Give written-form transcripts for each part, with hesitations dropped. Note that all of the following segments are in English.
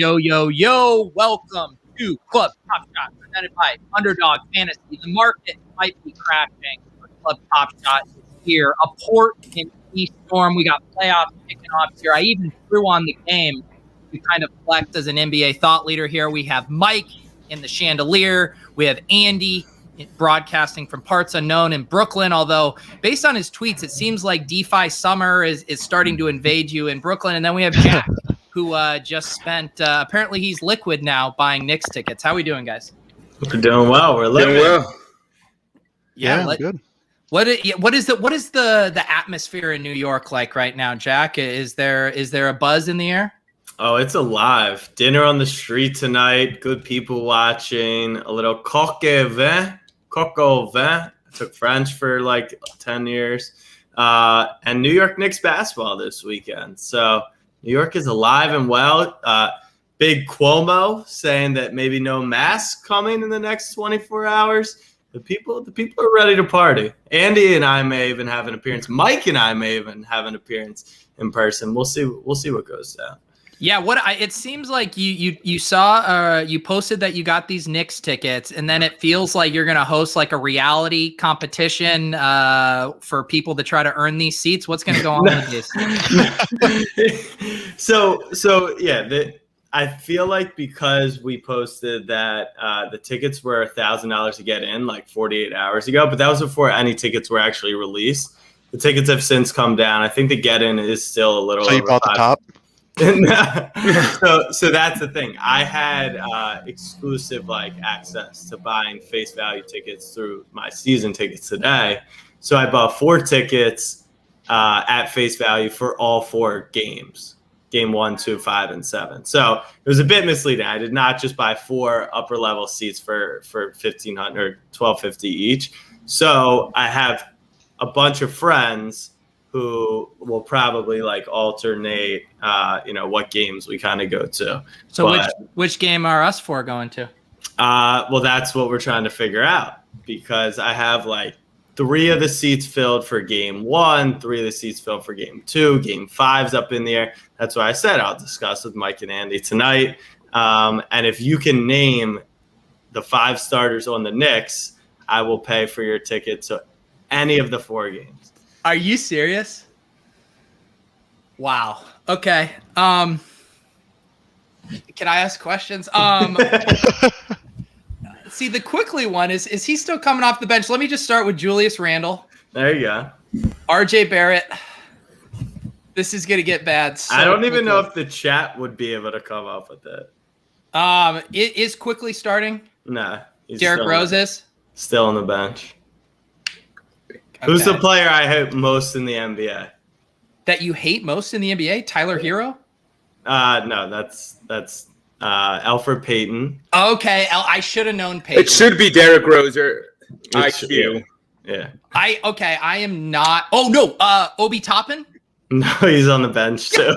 Yo, yo, yo, welcome to Club Top Shot, presented by Underdog Fantasy. The market might be crashing, but Club Top Shot is here. A port in East Storm. We got playoffs kicking off here. I even threw on the game to kind of flex as an NBA thought leader here. We have Mike in the chandelier. We have Andy broadcasting from parts unknown in Brooklyn, although based on his tweets, it seems like DeFi summer is starting to invade you in Brooklyn. And then we have Jack, who just spent, apparently he's liquid now buying Knicks tickets. How are we doing, guys? We're doing well. We're living well. Yeah, good. What is the atmosphere in New York like right now, Jack? Is there a buzz in the air? Oh, it's alive. Dinner on the street tonight. Good people watching. A little coq au vin. I took French for like 10 years. And New York Knicks basketball this weekend. So New York is alive and well. Big Cuomo saying that maybe no mask coming in the next 24 hours. The people are ready to party. Andy and I may even have an appearance. Mike and I may even have an appearance in person. We'll see what goes down. Yeah, it seems like you saw you posted that you got these Knicks tickets, and then it feels like you're gonna host like a reality competition for people to try to earn these seats. What's gonna go on with this? So yeah, I feel like because we posted that the tickets were $1,000 to get in like 48 hours ago, but that was before any tickets were actually released. The tickets have since come down. I think the get in is still a little. So you bought the top. So that's the thing. I had exclusive access to buying face value tickets through my season tickets today. So I bought 4 tickets at face value for all 4 games. Game 1, 2, 5, and 7. So it was a bit misleading. I did not just buy 4 upper level seats for $1,500, $1,250 each. So I have a bunch of friends who will probably alternate, what games we kind of go to. So which game are us 4 going to? Well, that's what we're trying to figure out, because I have 3 of the seats filled for game 1, 3 of the seats filled for game 2, game 5's up in the air. That's why I said I'll discuss with Mike and Andy tonight. And if you can name the 5 starters on the Knicks, I will pay for your ticket to any of the 4 games. Are you serious? Wow. Okay. Can I ask questions? See, the quickly one is he still coming off the bench? Let me just start with Julius Randle. There you go. RJ Barrett. This is going to get bad. So I don't even know if the chat would be able to come up with it. It is quickly starting. Nah. Derrick Rose is still on the bench. Okay. Who's the player I hate most in the NBA? That you hate most in the NBA? Tyler Hero? No, that's Elfrid Payton. Okay, I should have known Payton. It should be Derrick Rose or IQ. Yeah. I am not. Oh no, Obi Toppin? No, he's on the bench too.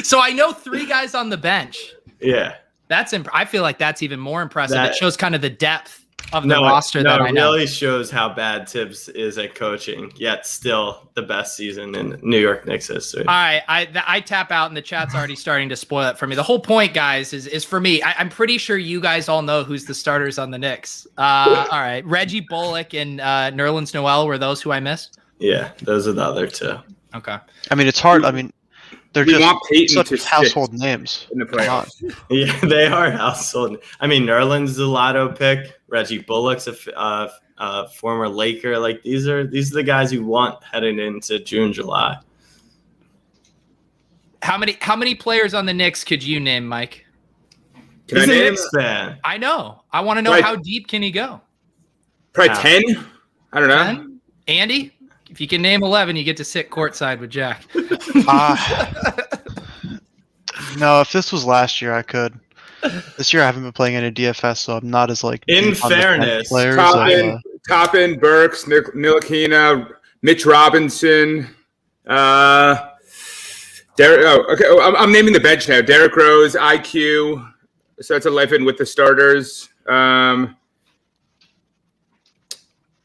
So I know 3 guys on the bench. Yeah. I feel like that's even more impressive. It shows kind of the depth of the roster that I know. It really shows how bad Tibbs is at coaching, yet still the best season in New York Knicks history. All right, I tap out, and the chat's already starting to spoil it for me. The whole point, guys, is for me. I'm pretty sure you guys all know who's the starters on the Knicks. All right, Reggie Bullock and Nerlens Noel were those who I missed? Yeah, those are the other 2. Okay. I mean, it's hard. I mean, they're We just want Peyton such to household names in the playoffs. Yeah, they are household. I mean, Nerlens is a lotto pick. Reggie Bullock's a former Laker. These are the guys you want heading into June, July. How many players on the Knicks could you name, Mike? Can He's I a name Knicks fan. I know. I want to know how deep can he go? probably 10? I don't know. 10? Andy? If you can name 11, you get to sit courtside with Jack. No, if this was last year, I could. This year, I haven't been playing any DFS, so I'm not as In fairness, Toppin, Burks, Ntilikina, Mitch Robinson, Derek. Oh, okay. Oh, I'm naming the bench now. Derrick Rose, IQ. So that's 11 with the starters.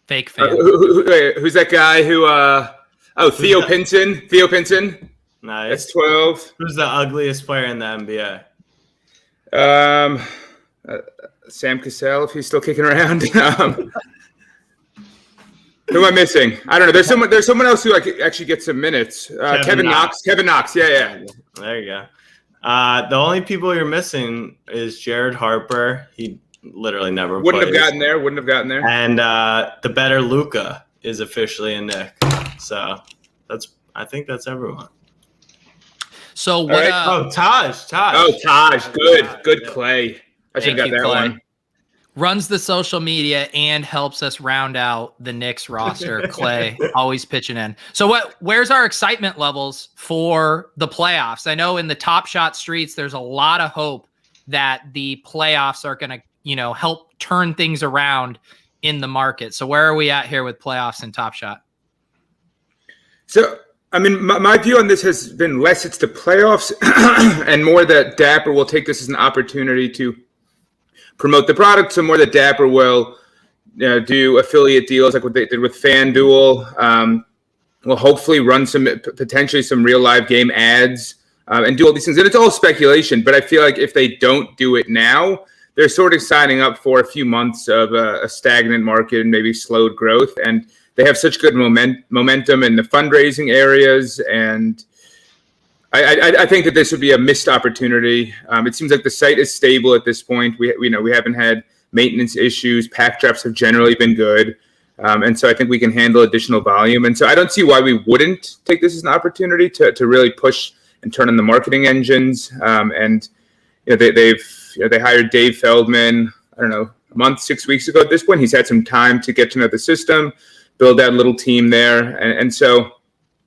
Fake fan. Who's that guy who? Theo Pinson. Nice. That's 12. Who's the ugliest player in the NBA? Sam Cassell, if he's still kicking around. Who am I missing? I don't know. There's someone else who actually gets some minutes. Kevin Knox. Kevin Knox. Yeah. There you go. The only people you're missing is Jared Harper. He literally never Wouldn't plays. have gotten there. And the better Luka is officially a Knick. So I think that's everyone. So what? Right. Taj. Oh, Taj. Good play. I should have got that one. Runs the social media and helps us round out the Knicks roster. Clay always pitching in. So where's our excitement levels for the playoffs? I know in the Top Shot streets, there's a lot of hope that the playoffs are going to, help turn things around in the market. So where are we at here with playoffs and Top Shot? So, I mean, my view on this has been less it's the playoffs and more that Dapper will take this as an opportunity to promote the product. So more that Dapper will do affiliate deals like what they did with FanDuel. Will hopefully run potentially some real live game ads and do all these things. And it's all speculation, but I feel like if they don't do it now, they're sort of signing up for a few months of a stagnant market and maybe slowed growth. And they have such good momentum in the fundraising areas, and I think that this would be a missed opportunity. It seems like the site is stable at this point. We haven't had maintenance issues. Pack drops have generally been good, and so I think we can handle additional volume. And so I don't see why we wouldn't take this as an opportunity to really push and turn on the marketing engines. And they hired Dave Feldman. I don't know, a month, 6 weeks ago at this point. He's had some time to get to know the system, build that little team there, and so.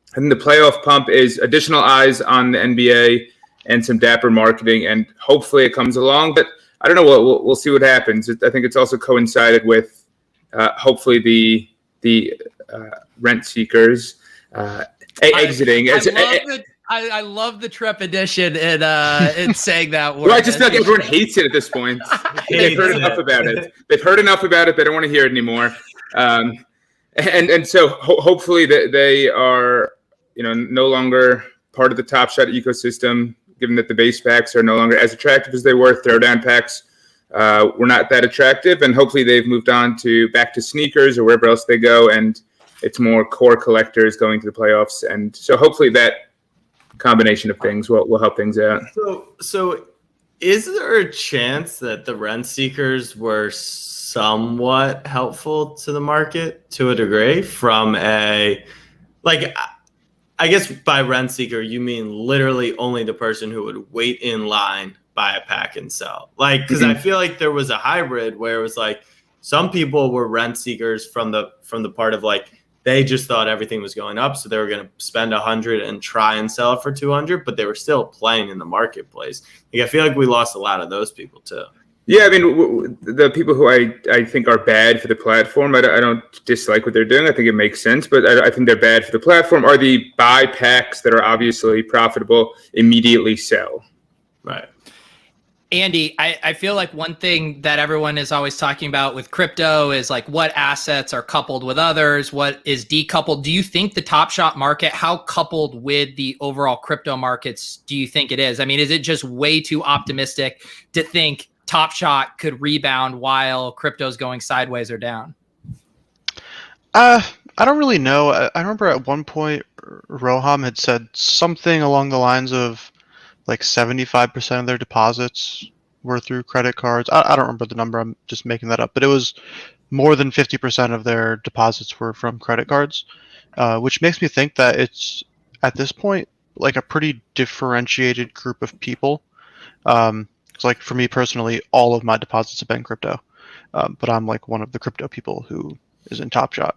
I think the playoff pump is additional eyes on the NBA and some Dapper marketing, and hopefully it comes along. But I don't know. We'll see what happens. I think it's also coincided with hopefully the rent seekers exiting. I love the trepidation in saying that word. Well, I just feel like everyone hates it at this point. They've heard enough about it. They don't want to hear it anymore. And so hopefully they are no longer part of the Top Shot ecosystem, given that the base packs are no longer as attractive as they were. Throwdown packs were not that attractive, and hopefully they've moved on back to sneakers or wherever else they go, and it's more core collectors going to the playoffs. And so hopefully that combination of things will help things out. So is there a chance that the rent seekers were somewhat helpful to the market to a degree from I guess by rent seeker, you mean literally only the person who would wait in line, buy a pack and sell. Because I feel like there was a hybrid where it was some people were rent seekers from the part of they just thought everything was going up. So they were going to spend $100 and try and sell it for $200, but they were still playing in the marketplace. I feel like we lost a lot of those people too. Yeah, I mean, the people who I think are bad for the platform, I don't dislike what they're doing. I think it makes sense, but I think they're bad for the platform, are the buy packs that are obviously profitable, immediately sell. Right. Andy, I feel like one thing that everyone is always talking about with crypto is what assets are coupled with others, what is decoupled. Do you think the Top Shot market, how coupled with the overall crypto markets do you think it is? I mean, is it just way too optimistic to think Top Shot could rebound while crypto's going sideways or down? I don't really know. I remember at one point Roham had said something along the lines of 75% of their deposits were through credit cards. I don't remember the number. I'm just making that up. But it was more than 50% of their deposits were from credit cards, which makes me think that it's, at this point, a pretty differentiated group of people. So for me personally, all of my deposits have been crypto, but I'm one of the crypto people who is in Top Shot.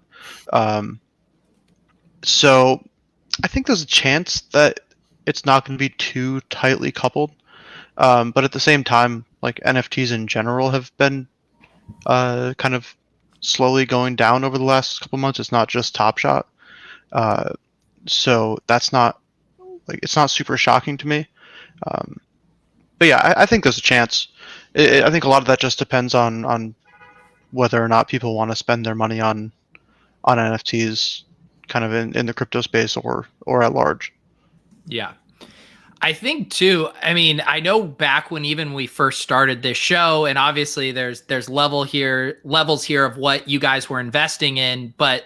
So I think there's a chance that it's not going to be too tightly coupled, but at the same time, NFTs in general have been kind of slowly going down over the last couple months. It's not just Top Shot, so that's not it's not super shocking to me. But yeah, I think there's a chance. I think a lot of that just depends on whether or not people want to spend their money on NFTs kind of in the crypto space or at large. Yeah. I think too, I mean, I know back when even we first started this show, and obviously there's levels here of what you guys were investing in, but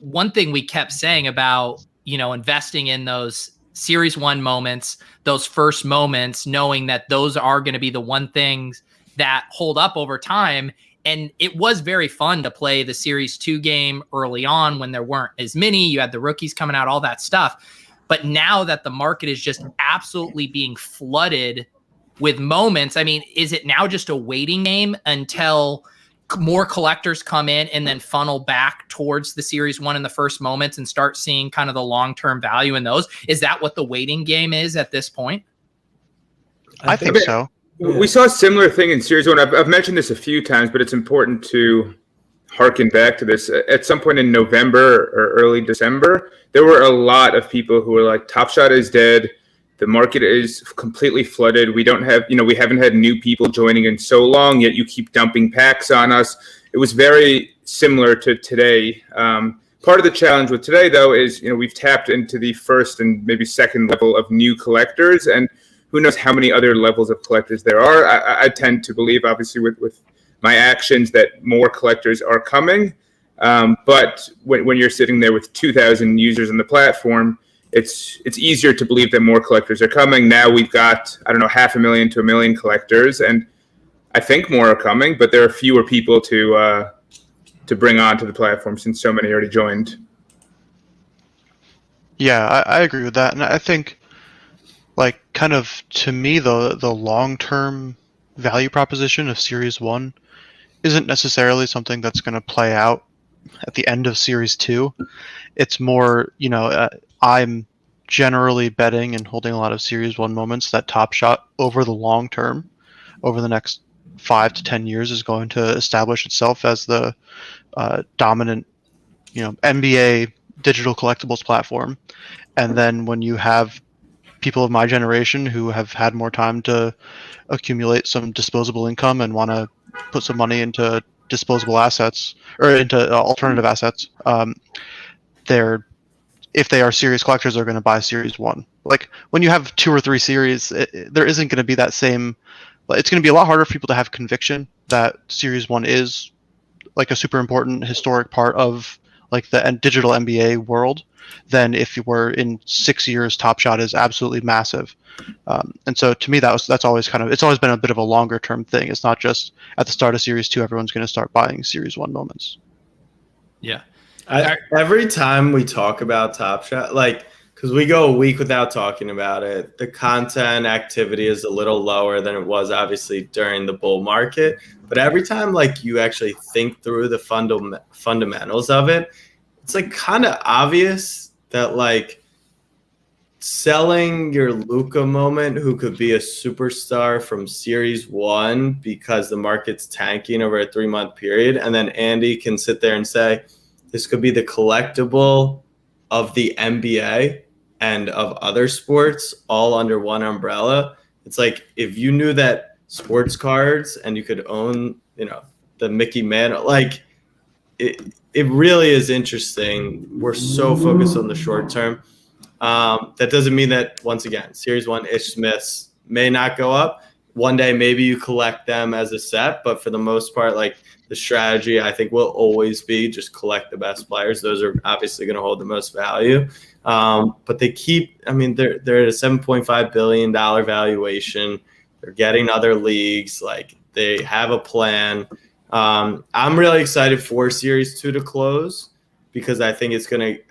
one thing we kept saying about, investing in those series 1 moments, those first moments, knowing that those are going to be the one things that hold up over time. And it was very fun to play the series 2 game early on when there weren't as many, you had the rookies coming out, all that stuff. But now that the market is just absolutely being flooded with moments, I mean, is it now just a waiting game until more collectors come in and then funnel back towards the series 1 in the first moments and start seeing kind of the long-term value in those? Is that what the waiting game is at this point? I think so. We saw a similar thing in series 1. I've mentioned this a few times, but it's important to harken back to this. At some point in November or early December, there were a lot of people who were like, Top Shot is dead. The market is completely flooded. We don't have, we haven't had new people joining in so long, yet you keep dumping packs on us. It was very similar to today. Part of the challenge with today, though, is, we've tapped into the first and maybe second level of new collectors, and who knows how many other levels of collectors there are. I tend to believe, obviously, with my actions, that more collectors are coming. But when you're sitting there with 2,000 users on the platform, it's easier to believe that more collectors are coming. Now we've got, 500,000 to 1 million collectors, and I think more are coming, but there are fewer people to bring onto the platform since so many already joined. Yeah, I agree with that. And I think, like, kind of, to me, the long-term value proposition of Series 1 isn't necessarily something that's going to play out at the end of Series 2. It's more, I'm generally betting and holding a lot of Series 1 moments that Top Shot over the long term, over the next 5 to 10 years, is going to establish itself as the dominant, NBA digital collectibles platform. And then when you have people of my generation who have had more time to accumulate some disposable income and want to put some money into disposable assets or into alternative assets, if they are serious collectors, they're going to buy Series 1. Like, when you have 2 or 3 series, there isn't going to be that same. It's going to be a lot harder for people to have conviction that Series 1 is like a super important historic part of like the digital NBA world than if you were in 6 years. Top Shot is absolutely massive. And so to me, that's always it's always been a bit of a longer term thing. It's not just at the start of Series 2, everyone's going to start buying Series 1 moments. Yeah. Every time we talk about Top Shot, because we go a week without talking about it, the content activity is a little lower than it was obviously during the bull market. But every time you actually think through the fundamentals of it, it's kind of obvious that selling your Luka moment, who could be a superstar from Series 1 because the market's tanking over a 3-month period, and then Andy can sit there and say, this could be the collectible of the NBA and of other sports all under one umbrella. It's if you knew that sports cards and you could own, the Mickey Mantle, it really is interesting. We're so focused on the short term. That doesn't mean that, once again, Series 1 Ish Smiths may not go up. One day, maybe you collect them as a set, but for the most part, the strategy, I think, will always be just collect the best players. Those are obviously going to hold the most value. But they keep, they're at a $7.5 billion valuation. They're getting other leagues. They have a plan. I'm really excited for Series 2 to close because I think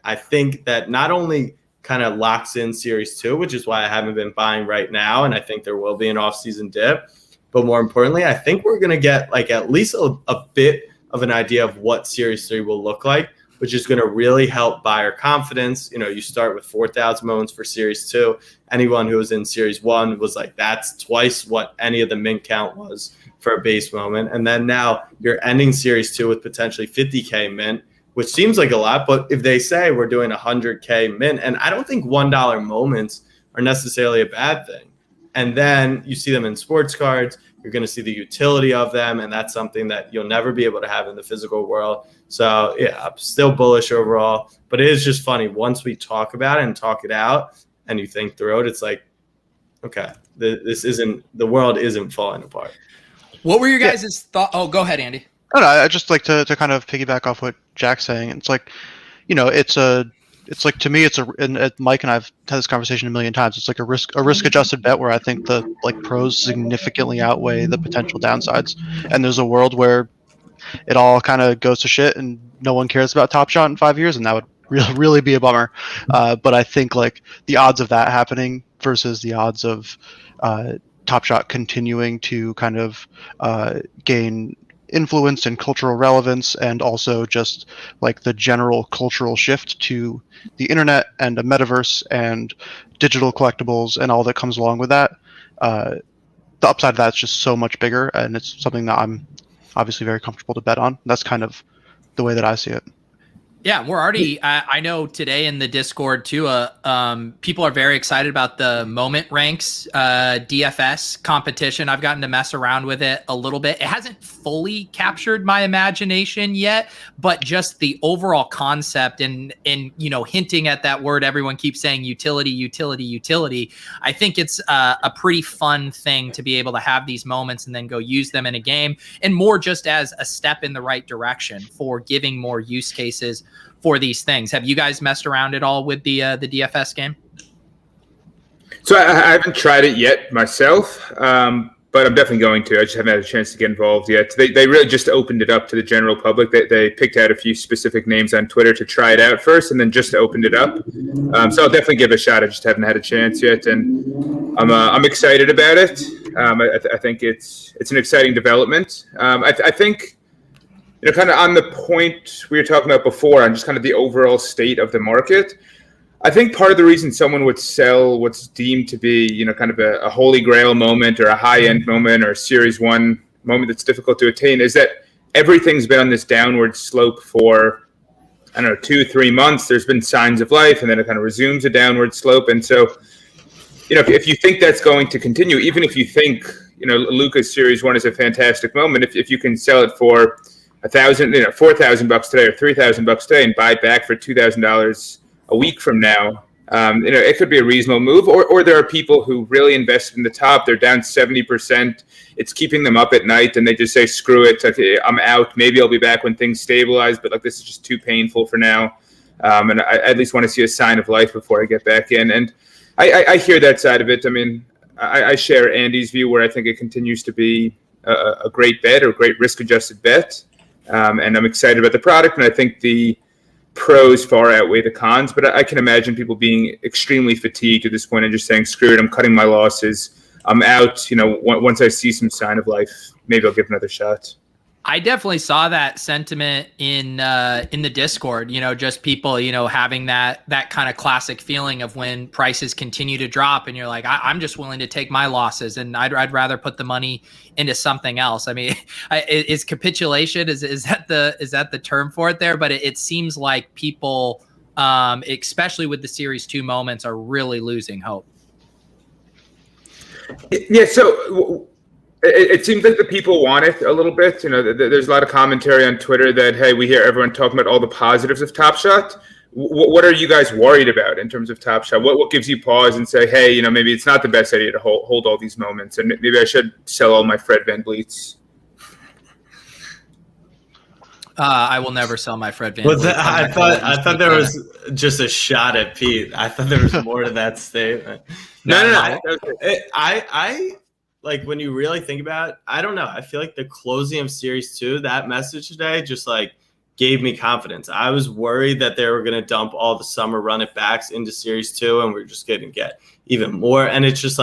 I think that not only kind of locks in Series 2, which is why I haven't been buying right now, and I think there will be an off-season dip. But more importantly, I think we're going to get at least a bit of an idea of what Series 3 will look like, which is going to really help buyer confidence. You start with 4,000 moments for Series 2. Anyone who was in Series 1 was that's twice what any of the mint count was for a base moment. And then now you're ending Series 2 with potentially 50K mint, which seems like a lot. But if they say we're doing 100K mint, and I don't think $1 moments are necessarily a bad thing. And then you see them in sports cards, you're going to see the utility of them, and that's something that you'll never be able to have in the physical world. So, yeah, I'm still bullish overall. But it is just funny. Once we talk about it and talk it out, and you think through it, it's like, okay, the world isn't falling apart. What were your guys' thought? Oh, go ahead, Andy. I don't know. I just like to kind of piggyback off what Jack's saying. It's like, it's like, to me, and Mike and I've had this conversation a million times. It's like a risk adjusted bet where I think the like pros significantly outweigh the potential downsides. And there's a world where it all kind of goes to shit and no one cares about Top Shot in 5 years, and that would really be a bummer. But I think like the odds of that happening versus the odds of Top Shot continuing to kind of gain influence and cultural relevance, and also just like the general cultural shift to the internet and a metaverse and digital collectibles and all that comes along with that, the upside of that's just so much bigger, and it's something that I'm obviously very comfortable to bet on. That's kind of the way that I see it. Yeah, we're already, I know today in the Discord too, people are very excited about the Moment Ranks DFS competition. I've gotten to mess around with it a little bit. It hasn't fully captured my imagination yet, but just the overall concept and hinting at that word everyone keeps saying, utility. I think it's a pretty fun thing to be able to have these moments and then go use them in a game, and more just as a step in the right direction for giving more use cases for these things. Have you guys messed around at all with the DFS game? So I haven't tried it yet myself, but I'm definitely going to. I just haven't had a chance to get involved yet. They really just opened it up to the general public. They picked out a few specific names on Twitter to try it out first, and then just opened it up. So I'll definitely give it a shot. I just haven't had a chance yet, and I'm excited about it. I think it's an exciting development. I think, kind of on the point we were talking about before, on just kind of the overall state of the market, I think part of the reason someone would sell what's deemed to be, kind of a holy grail moment or a high-end moment or a Series 1 moment that's difficult to attain is that everything's been on this downward slope for, 2-3 months. There's been signs of life, and then it kind of resumes a downward slope. And so, if you think that's going to continue, even if you think, Luka's Series 1 is a fantastic moment, if you can sell it for $4,000 today or $3,000 today and buy it back for $2,000 a week from now, it could be a reasonable move. Or there are people who really invested in the top. They're down 70%. It's keeping them up at night, and they just say, screw it. Okay, I'm out. Maybe I'll be back when things stabilize, but this is just too painful for now. And I at least want to see a sign of life before I get back in. And I hear that side of it. I mean, I share Andy's view where I think it continues to be a great bet or a great risk-adjusted bet. And I'm excited about the product, and I think the pros far outweigh the cons. But I can imagine people being extremely fatigued at this point and just saying, screw it, I'm cutting my losses. I'm out. Once I see some sign of life, maybe I'll give another shot. I definitely saw that sentiment in the Discord, just people, having that kind of classic feeling of when prices continue to drop and you're like, I'm just willing to take my losses and I'd rather put the money into something else. I mean, is capitulation, is that the term for it there? But it seems like people, especially with the Series 2 moments, are really losing hope. Yeah. So it seems like the people want it a little bit. There's a lot of commentary on Twitter that, hey, we hear everyone talking about all the positives of Top Shot. What are you guys worried about in terms of Top Shot? What gives you pause and say, hey, maybe it's not the best idea to hold all these moments, and maybe I should sell all my Fred VanVleets? I will never sell my Fred VanVleet. I thought there was just a shot at Pete. I thought there was more to that statement. No. I like, when you really think about it, I don't know. I feel like the closing of Series 2, that message today just gave me confidence. I was worried that they were going to dump all the summer run it backs into Series 2 and we're just going to get even more. And it's just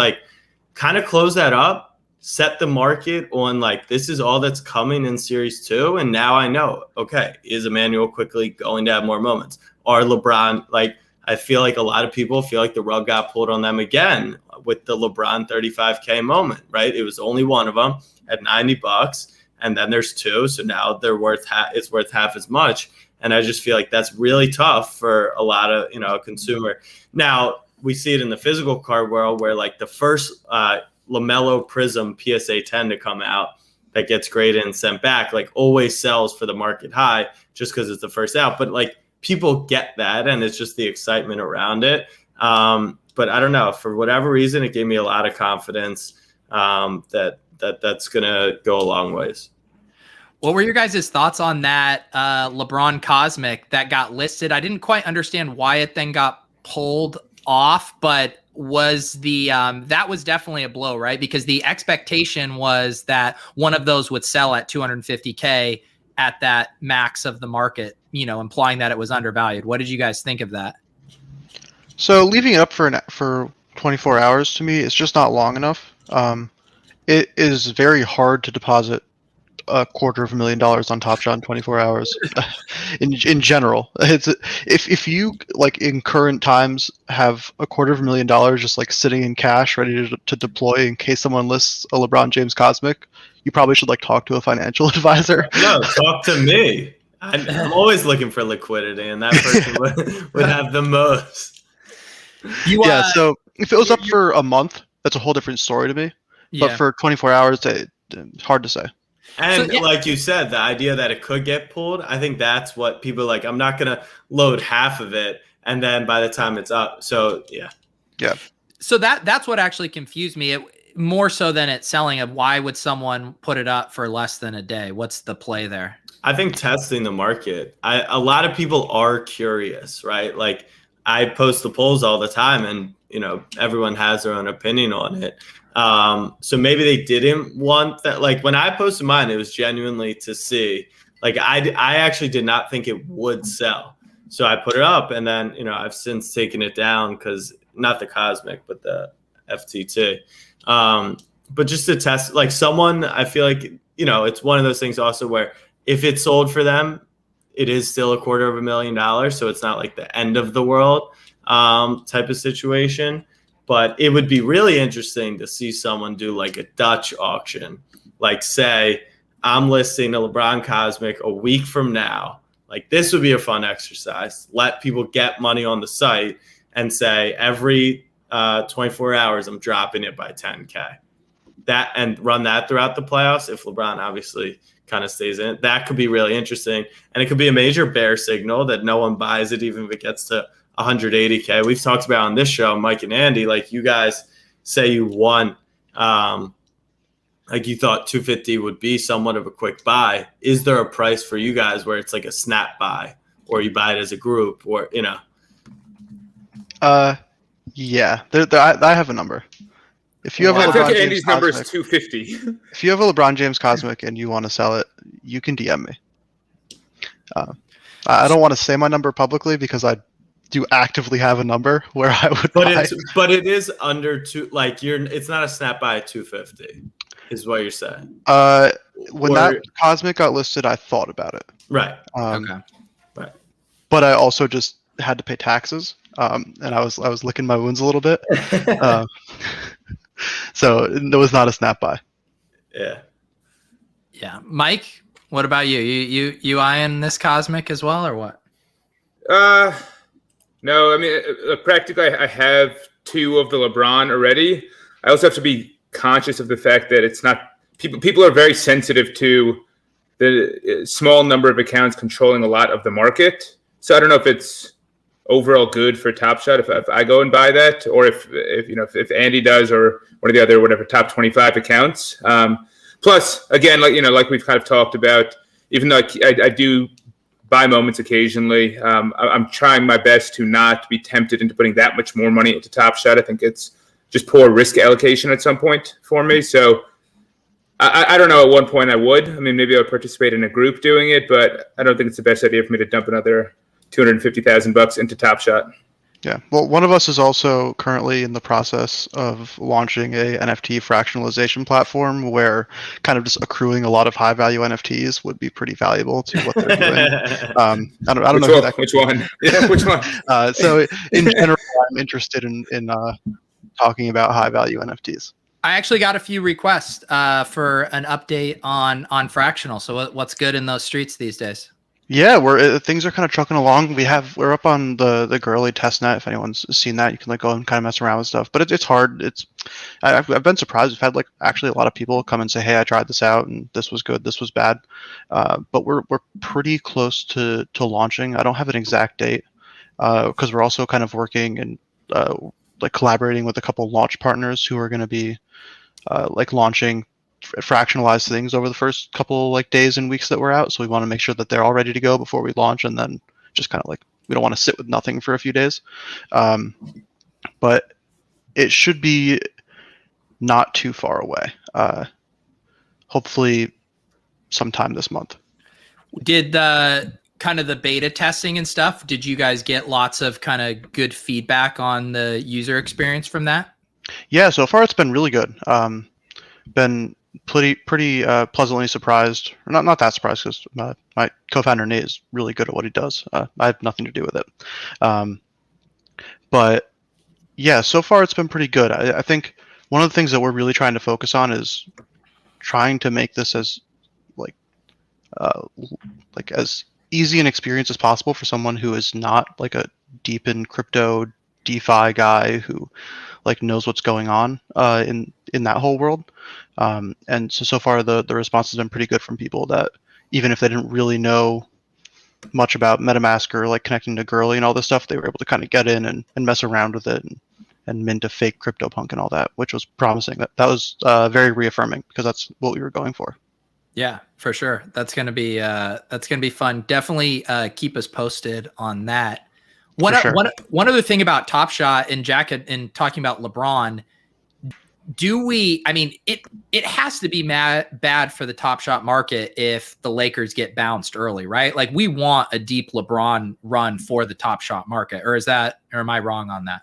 kind of close that up, set the market on this is all that's coming in Series 2. And now I know, okay, is Emmanuel quickly going to have more moments? Are LeBron, I feel like a lot of people feel like the rug got pulled on them again with the LeBron 35K moment, right? It was only one of them at $90, and then there's two, so now they're worth it's worth half as much. And I just feel like that's really tough for a lot of a consumer. Now we see it in the physical card world where the first LaMelo Prism PSA 10 to come out that gets graded and sent back always sells for the market high just because it's the first out, but people get that, and it's just the excitement around it. But I don't know, for whatever reason, it gave me a lot of confidence that's going to go a long ways. What were your guys' thoughts on that LeBron Cosmic that got listed? I didn't quite understand why it then got pulled off, but was the that was definitely a blow, right? Because the expectation was that one of those would sell at 250K at that max of the market, implying that it was undervalued. What did you guys think of that? So leaving it up for 24 hours to me is just not long enough. It is very hard to deposit $250,000 on Top Shot in 24 hours. in general, it's if you like in current times have $250,000 just like sitting in cash ready to deploy in case someone lists a LeBron James Cosmic, you probably should like talk to a financial advisor. No, talk to me. I'm always looking for liquidity, and that person would have the most. Yeah, so if it was up for a month, that's a whole different story to me. Yeah. But for 24 hours, it's hard to say. And like you said, the idea that it could get pulled, I think that's what people like. I'm not going to load half of it, and then by the time it's up. So, yeah. So that's what actually confused me. More so than it selling it. Why would someone put it up for less than a day? What's the play there? I think testing the market. A lot of people are curious, right? Like I post the polls all the time, and everyone has their own opinion on it. So maybe they didn't want that. Like when I posted mine, it was genuinely to see. Like I actually did not think it would sell, so I put it up, and then I've since taken it down because not the Cosmic, but the FTT. But just to test, like someone, I feel like it's one of those things also where if it sold for them, it is still $250,000, so it's not like the end of the world type of situation. But it would be really interesting to see someone do like a Dutch auction. Like say, I'm listing a LeBron Cosmic a week from now. Like this would be a fun exercise. Let people get money on the site and say every 24 hours, I'm dropping it by 10K. That and run that throughout the playoffs. If LeBron obviously kind of stays in it, that could be really interesting. And it could be a major bear signal that no one buys it, even if it gets to 180K. We've talked about on this show, Mike and Andy, like you guys say you won, like you thought 250 would be somewhat of a quick buy. Is there a price for you guys where it's like a snap buy, or you buy it as a group, or Yeah, I have a number. If you have I a think LeBron James Andy's number is Cosmic, 250. if you have a LeBron James Cosmic and you want to sell it, you can DM me. I don't want to say my number publicly because I do actively have a number where I would buy. But it is under two. Like it's not a snap buy at 250, is what you're saying. When that Cosmic got listed, I thought about it. Right. Okay. Right. But I also just had to pay taxes, and I was licking my wounds a little bit. So it was not a snap buy. Yeah. Mike, what about you? You eyeing this Cosmic as well, or what? No, I mean, practically I have two of the LeBron already. I also have to be conscious of the fact that it's not people are very sensitive to the small number of accounts controlling a lot of the market. So I don't know if it's overall good for Top Shot if I go and buy that, or if Andy does, or one of the other whatever top 25 accounts. Plus, again, like we've kind of talked about, even though I do buy moments occasionally, I'm trying my best to not be tempted into putting that much more money into Top Shot. I think it's just poor risk allocation at some point for me. So I don't know. At one point I would. I mean, maybe I would participate in a group doing it, but I don't think it's the best idea for me to dump another $250,000 into Top Shot. Yeah. Well, one of us is also currently in the process of launching a NFT fractionalization platform where kind of just accruing a lot of high value NFTs would be pretty valuable to what they're doing. I don't know which one. Yeah, which one? So in general, I'm interested in talking about high value NFTs. I actually got a few requests for an update on fractional. So what's good in those streets these days? Yeah, things are kind of trucking along. We're up on the Girly testnet. If anyone's seen that, you can go and kind of mess around with stuff. But it's hard. I've been surprised. We've had actually a lot of people come and say, "Hey, I tried this out and this was good. This was bad." But we're pretty close to launching. I don't have an exact date because we're also kind of working and like collaborating with a couple launch partners who are going to be like launching fractionalized things over the first couple like days and weeks that we're out. So we want to make sure that they're all ready to go before we launch, and then just kind of like we don't want to sit with nothing for a few days. But it should be not too far away. Hopefully sometime this month. Did the kind of the beta testing and stuff, did you guys get lots of kind of good feedback on the user experience from that? Yeah, so far it's been really good. Been pretty pleasantly surprised. Or not that surprised, because my co-founder Nate is really good at what he does. I have nothing to do with it. But yeah, so far it's been pretty good. I think one of the things that we're really trying to focus on is trying to make this as as easy an experience as possible for someone who is not like a deep in crypto DeFi guy who like knows what's going on in that whole world. And so far the response has been pretty good from people that even if they didn't really know much about MetaMask or like connecting to Gurley and all this stuff, they were able to kind of get in and mess around with it and mint a fake CryptoPunk and all that, which was promising. That was very reaffirming, because that's what we were going for. Yeah, for sure. That's gonna be fun. Definitely keep us posted on that. One other thing about Top Shot and Jack and talking about LeBron, it has to be bad for the Top Shot market if the Lakers get bounced early, right? Like we want a deep LeBron run for the Top Shot market, or am I wrong on that?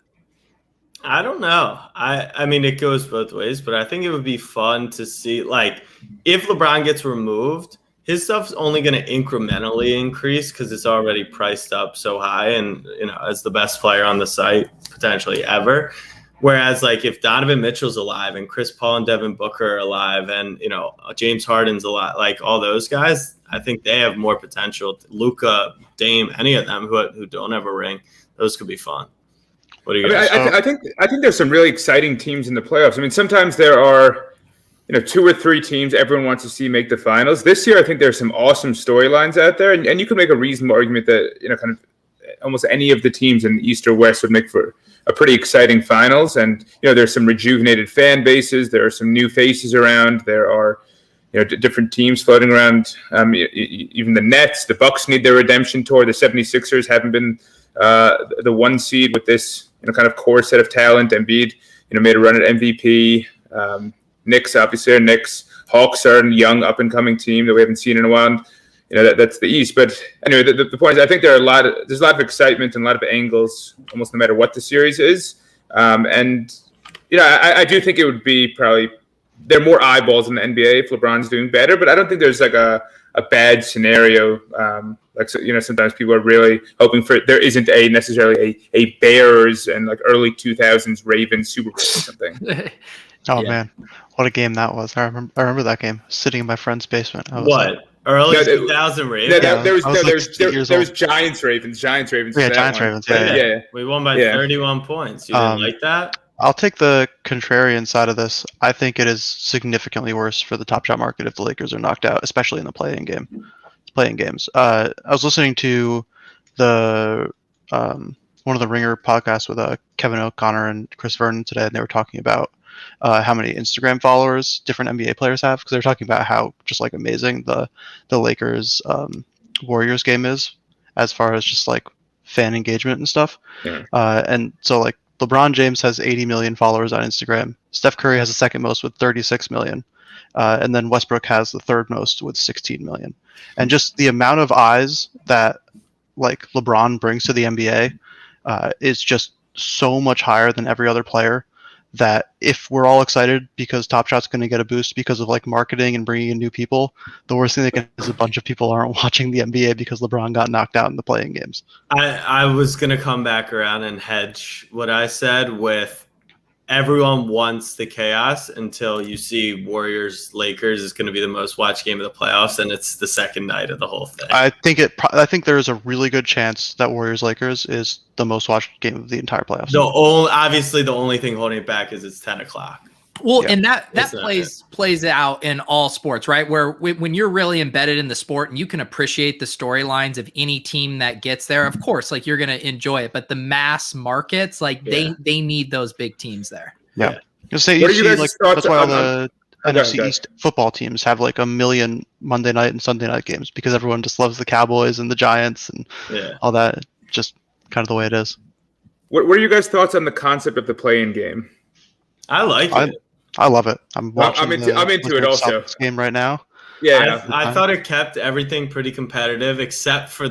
I don't know. I mean, it goes both ways, but I think it would be fun to see, like, if LeBron gets removed, his stuff's only going to incrementally increase because it's already priced up so high, and as the best player on the site potentially ever. Whereas, like, if Donovan Mitchell's alive and Chris Paul and Devin Booker are alive, and James Harden's alive, like all those guys, I think they have more potential. Luka, Dame, any of them who don't have a ring, those could be fun. What do you guys? I think there's some really exciting teams in the playoffs. I mean, sometimes there are, 2 or 3 teams everyone wants to see make the finals. This year, I think there's some awesome storylines out there, and you could make a reasonable argument that kind of almost any of the teams in the East or West would make for a pretty exciting finals. And there's some rejuvenated fan bases. There are some new faces around. There are different teams floating around. Even the Nets, the Bucks need their redemption tour. The 76ers haven't been the 1 seed with this kind of core set of talent. Embiid made a run at MVP. Knicks, obviously, Hawks are a young up and coming team that we haven't seen in a while. That's the East. But anyway, the point is, I think there's a lot of excitement and a lot of angles, almost no matter what the series is. And I do think it would be probably there are more eyeballs in the NBA if LeBron's doing better. But I don't think there's like a bad scenario. Sometimes people are really hoping for it. There isn't necessarily a Bears and like early 2000s Ravens Super Bowl or something. Oh man, what a game that was! I remember that game. Sitting in my friend's basement. Early 2000 Ravens? There was Giants Ravens. Yeah, Giants Ravens. Yeah. We won by 31 points. You didn't like that? I'll take the contrarian side of this. I think it is significantly worse for the Top Shot market if the Lakers are knocked out, especially in the playing games. I was listening to the one of the Ringer podcasts with Kevin O'Connor and Chris Vernon today, and they were talking about how many Instagram followers different NBA players have, because they're talking about how just like amazing the Lakers Warriors game is as far as just like fan engagement and stuff. Yeah. And so like LeBron James has 80 million followers on Instagram. Steph Curry has the second most with 36 million. And then Westbrook has the third most with 16 million. And just the amount of eyes that like LeBron brings to the NBA is just so much higher than every other player, that if we're all excited because Top Shot's going to get a boost because of like marketing and bringing in new people, the worst thing that can is a bunch of people aren't watching the NBA because LeBron got knocked out in the playing games. I was going to come back around and hedge what I said with everyone wants the chaos until you see Warriors Lakers is going to be the most watched game of the playoffs, and it's the second night of the whole thing. I think there is a really good chance that Warriors Lakers is the most watched game of the entire playoffs. Obviously the only thing holding it back is it's 10 o'clock. Well, Yeah. and that It's not plays out in all sports, right? Where when you're really embedded in the sport and you can appreciate the storylines of any team that gets there, of course, like you're gonna enjoy it. But the mass markets, like they need those big teams there. Yeah. Just say What you are you see, guys' like thoughts that's why all on- the Okay, NFC okay. East football teams have like a million Monday night and Sunday night games because everyone just loves the Cowboys and the Giants and all that. Just kind of the way it is. What are you guys' thoughts on the concept of the play-in game? I like it. I love it. I'm watching. I'm into it also. Celtics game right now. Yeah, I thought it kept everything pretty competitive, except for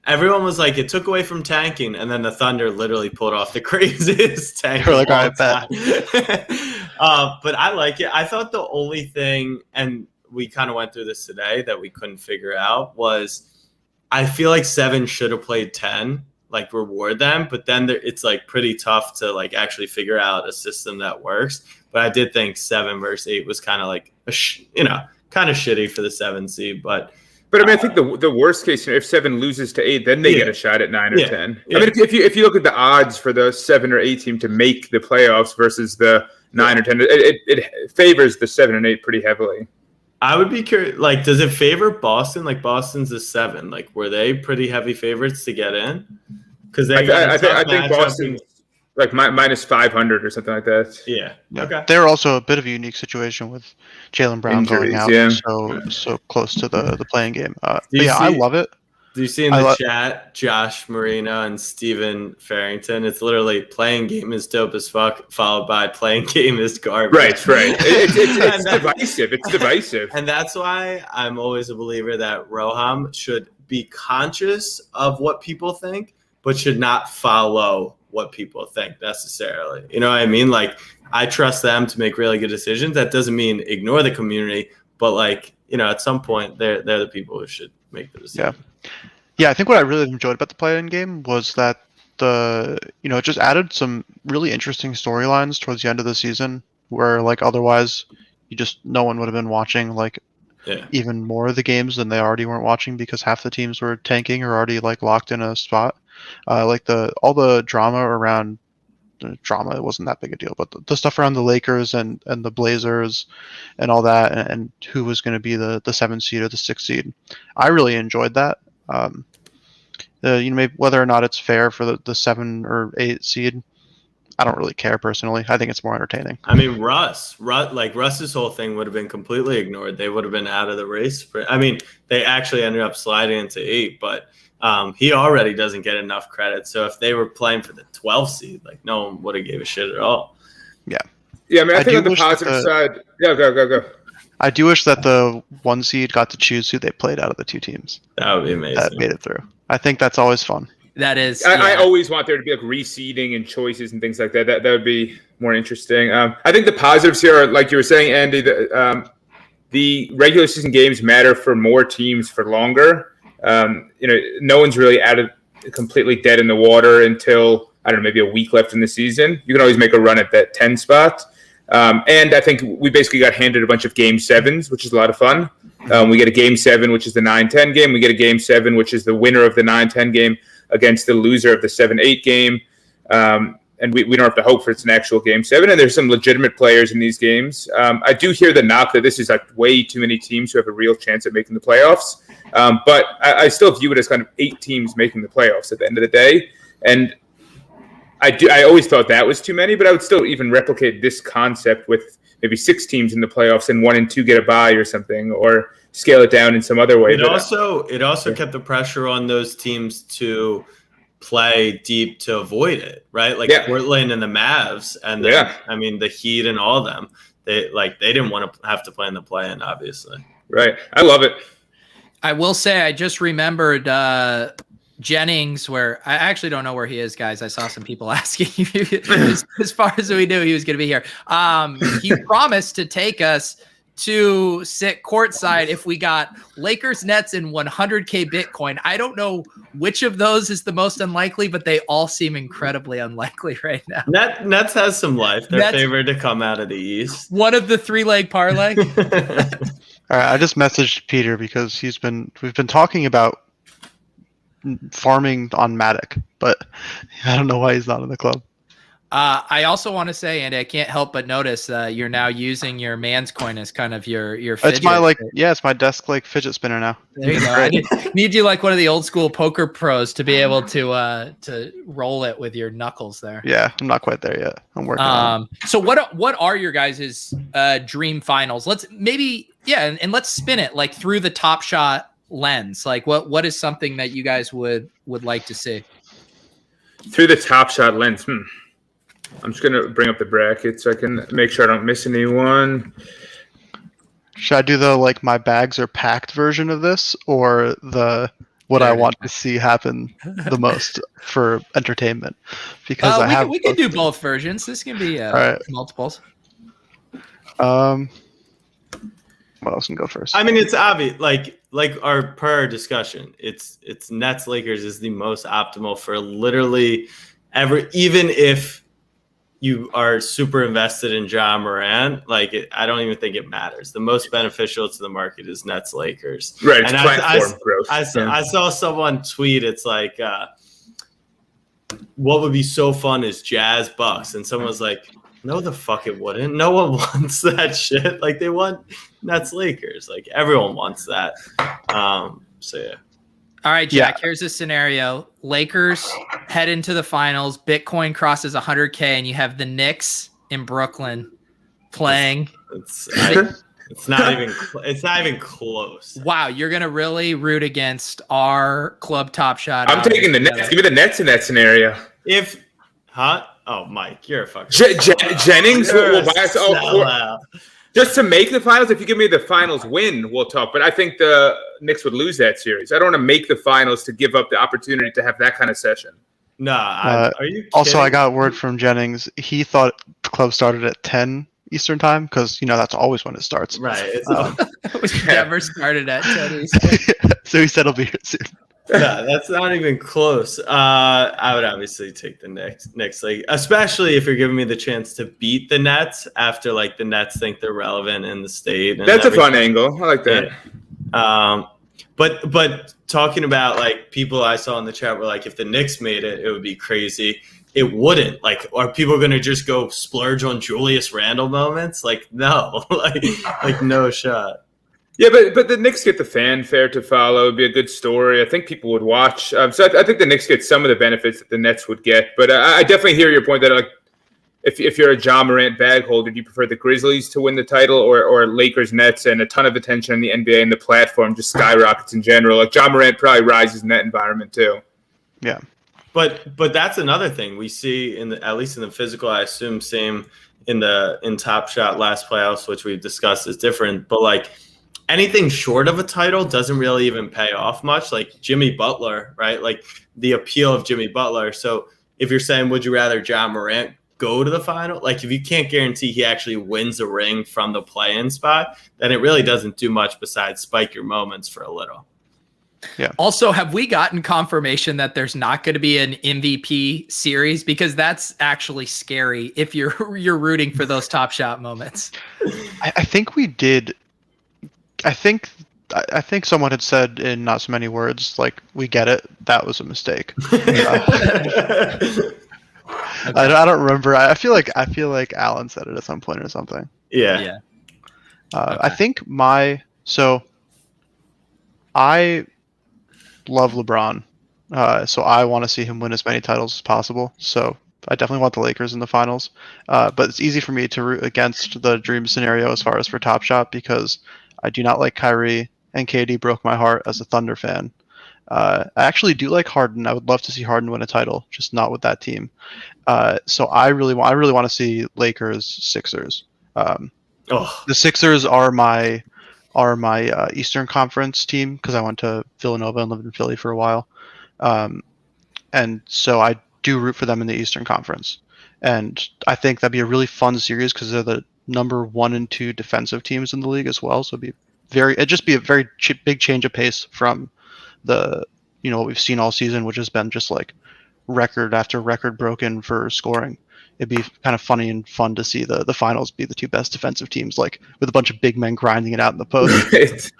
everyone was like, it took away from tanking, and then the Thunder literally pulled off the craziest tank. You're like, of all I bet. time. But I like it. I thought the only thing, and we kind of went through this today, that we couldn't figure out was I feel like 7 should have played 10, like reward them, but then it's like pretty tough to like actually figure out a system that works. But I did think 7 versus 8 was kind of like kind of shitty for the 7 seed. But I mean, I think the worst case, if 7 loses to 8, then they get a shot at 9 or 10. Yeah. I mean, if you look at the odds for the 7 or 8 team to make the playoffs versus the 9 or 10, it favors the 7 and 8 pretty heavily. I would be curious, like, does it favor Boston? Like, Boston's a 7. Like, were they pretty heavy favorites to get in? Because I think Boston's like minus 500 or something like that. Yeah. Okay. They're also a bit of a unique situation with Jaylen Brown Injuries, going out yeah. so close to the playing game. you I see- love it. Do you see in the chat, Josh Marino and Steven Farrington? It's literally playing game is dope as fuck, followed by playing game is garbage. Right. It's divisive. It's divisive. And that's why I'm always a believer that Roham should be conscious of what people think, but should not follow what people think necessarily. You know what I mean? Like, I trust them to make really good decisions. That doesn't mean ignore the community, but like, at some point they're the people who should make the decision. Yeah, I think what I really enjoyed about the play-in game was that it just added some really interesting storylines towards the end of the season where like otherwise no one would have been watching like even more of the games than they already weren't watching because half the teams were tanking or already like locked in a spot. Like all the drama around drama, it wasn't that big a deal, but the stuff around the Lakers and the Blazers and all that, and who was going to be the 7th seed or the 6th seed, I really enjoyed that. Maybe whether or not it's fair for the 7 or 8 seed, I don't really care personally. I think it's more entertaining. I mean, Russ's whole thing would have been completely ignored. They would have been out of the race. I mean, they actually ended up sliding into 8, but he already doesn't get enough credit. So if they were playing for the 12th seed, like no one would have gave a shit at all. Yeah. I mean, I think on the positive side, go. I do wish that the 1 seed got to choose who they played out of the 2 teams. That would be amazing. That made it through. I think that's always fun. That is. I always want there to be like reseeding and choices and things like that. That would be more interesting. I think the positives here are, like you were saying, Andy, the regular season games matter for more teams for longer. No one's really completely dead in the water until, I don't know, maybe a week left in the season. You can always make a run at that 10 spot. And I think we basically got handed a bunch of game 7s, which is a lot of fun. We get a game 7, which is the 9-10 game. We get a game 7, which is the winner of the 9-10 game against the loser of the 7-8 game. And we don't have to hope for it's an actual game 7. And there's some legitimate players in these games. I do hear the knock that this is like way too many teams who have a real chance at making the playoffs. But I still view it as kind of 8 teams making the playoffs at the end of the day. And I always thought that was too many, but I would still even replicate this concept with maybe 6 teams in the playoffs and 1 and 2 get a bye or something, or scale it down in some other way. It also kept the pressure on those teams to play deep to avoid it, right? Like Portland and the Mavs, and then, I mean the Heat and all of them. They didn't want to have to play in the play-in, obviously. Right. I love it. I will say I just remembered Jennings, where I actually don't know where he is, guys. I saw some people asking as far as we knew he was going to be here. He promised to take us to sit courtside if we got Lakers, Nets, and 100K Bitcoin. I don't know which of those is the most unlikely, but they all seem incredibly unlikely right now. Nets has some life. They're favored to come out of the East. One of the 3-leg parlay. All right, I just messaged Peter because we've been talking about farming on Matic, but I don't know why he's not in the club. I also want to say, and I can't help but notice you're now using your man's coin as kind of your fidget. It's my it's my desk fidget spinner now. There you go. I need you like one of the old school poker pros to be able to roll it with your knuckles there. Yeah, I'm not quite there yet. I'm working on it. So what are your guys' dream finals? Let's and let's spin it like through the Top Shot lens. Like what is something that you guys would like to see? Through the Top Shot lens. I'm just gonna bring up the bracket so I can make sure I don't miss anyone. Should I do the my bags are packed version of this, or the what I want to see happen the most for entertainment? Because we can do both versions. This can be multiples. What else can go first? I mean, it's obvious. Like our per discussion, it's Nets Lakers is the most optimal for literally even if you are super invested in Ja Morant, I don't even think it matters. The most beneficial to the market is Nets Lakers. Right, it's platform growth. I saw someone tweet, it's like, what would be so fun is Jazz Bucks. And someone was like, no, the fuck it wouldn't. No one wants that shit. Like, they want Nets Lakers. Like, everyone wants that. So, yeah. All right, Jack, here's a scenario. Lakers head into the finals. Bitcoin crosses 100K, and you have the Knicks in Brooklyn playing. It's not even close. Wow, you're going to really root against our club Top Shot. I'm taking the Nets. Give me the Nets in that scenario. Oh, Mike, you're a fucking Jennings will buy us just to make the finals. If you give me the finals win, we'll talk. But I think the Knicks would lose that series. I don't want to make the finals to give up the opportunity to have that kind of session. Are you kidding? Also, I got word from Jennings. He thought the club started at 10 Eastern time because that's always when it starts. Right. We never started at 10 Eastern. So he said he'll be here soon. No, that's not even close. I would obviously take the Knicks, especially if you're giving me the chance to beat the Nets after the Nets think they're relevant in the state. That's a fun angle. I like that. Yeah. But talking about people I saw in the chat were if the Knicks made it, it would be crazy. It wouldn't. Are people going to just go splurge on Julius Randle moments? No, no shot. Yeah, but the Knicks get the fanfare to follow. It'd be a good story. I think people would watch. So I think the Knicks get some of the benefits that the Nets would get. But I definitely hear your point that if you're a Ja Morant bag holder, do you prefer the Grizzlies to win the title or Lakers Nets, and a ton of attention in the NBA and the platform just skyrockets in general? Ja Morant probably rises in that environment too. Yeah. But that's another thing we see at least in the physical. I assume same in Top Shot last playoffs, which we've discussed is different. But anything short of a title doesn't really even pay off much. Jimmy Butler, right? The appeal of Jimmy Butler. So if you're saying, would you rather Ja Morant go to the final? If you can't guarantee he actually wins a ring from the play-in spot, then it really doesn't do much besides spike your moments for a little. Yeah. Also, have we gotten confirmation that there's not going to be an MVP series? Because that's actually scary if you're rooting for those Top Shot moments. I think we did. I think someone had said in not so many words, we get it. That was a mistake. I don't remember. I feel like Alan said it at some point or something. Yeah. I think I love LeBron. So I want to see him win as many titles as possible. So I definitely want the Lakers in the finals. But it's easy for me to root against the dream scenario as far as for Top Shot because I do not like Kyrie, and KD broke my heart as a Thunder fan. I actually do like Harden. I would love to see Harden win a title, just not with that team. So I really want to see Lakers Sixers. The Sixers are my Eastern Conference team because I went to Villanova and lived in Philly for a while, and so I do root for them in the Eastern Conference. And I think that'd be a really fun series because they're the number 1 and 2 defensive teams in the league as well. So it'd just be a very big change of pace from the what we've seen all season, which has been just record after record broken for scoring. It'd be kind of funny and fun to see the finals be the two best defensive teams, with a bunch of big men grinding it out in the post.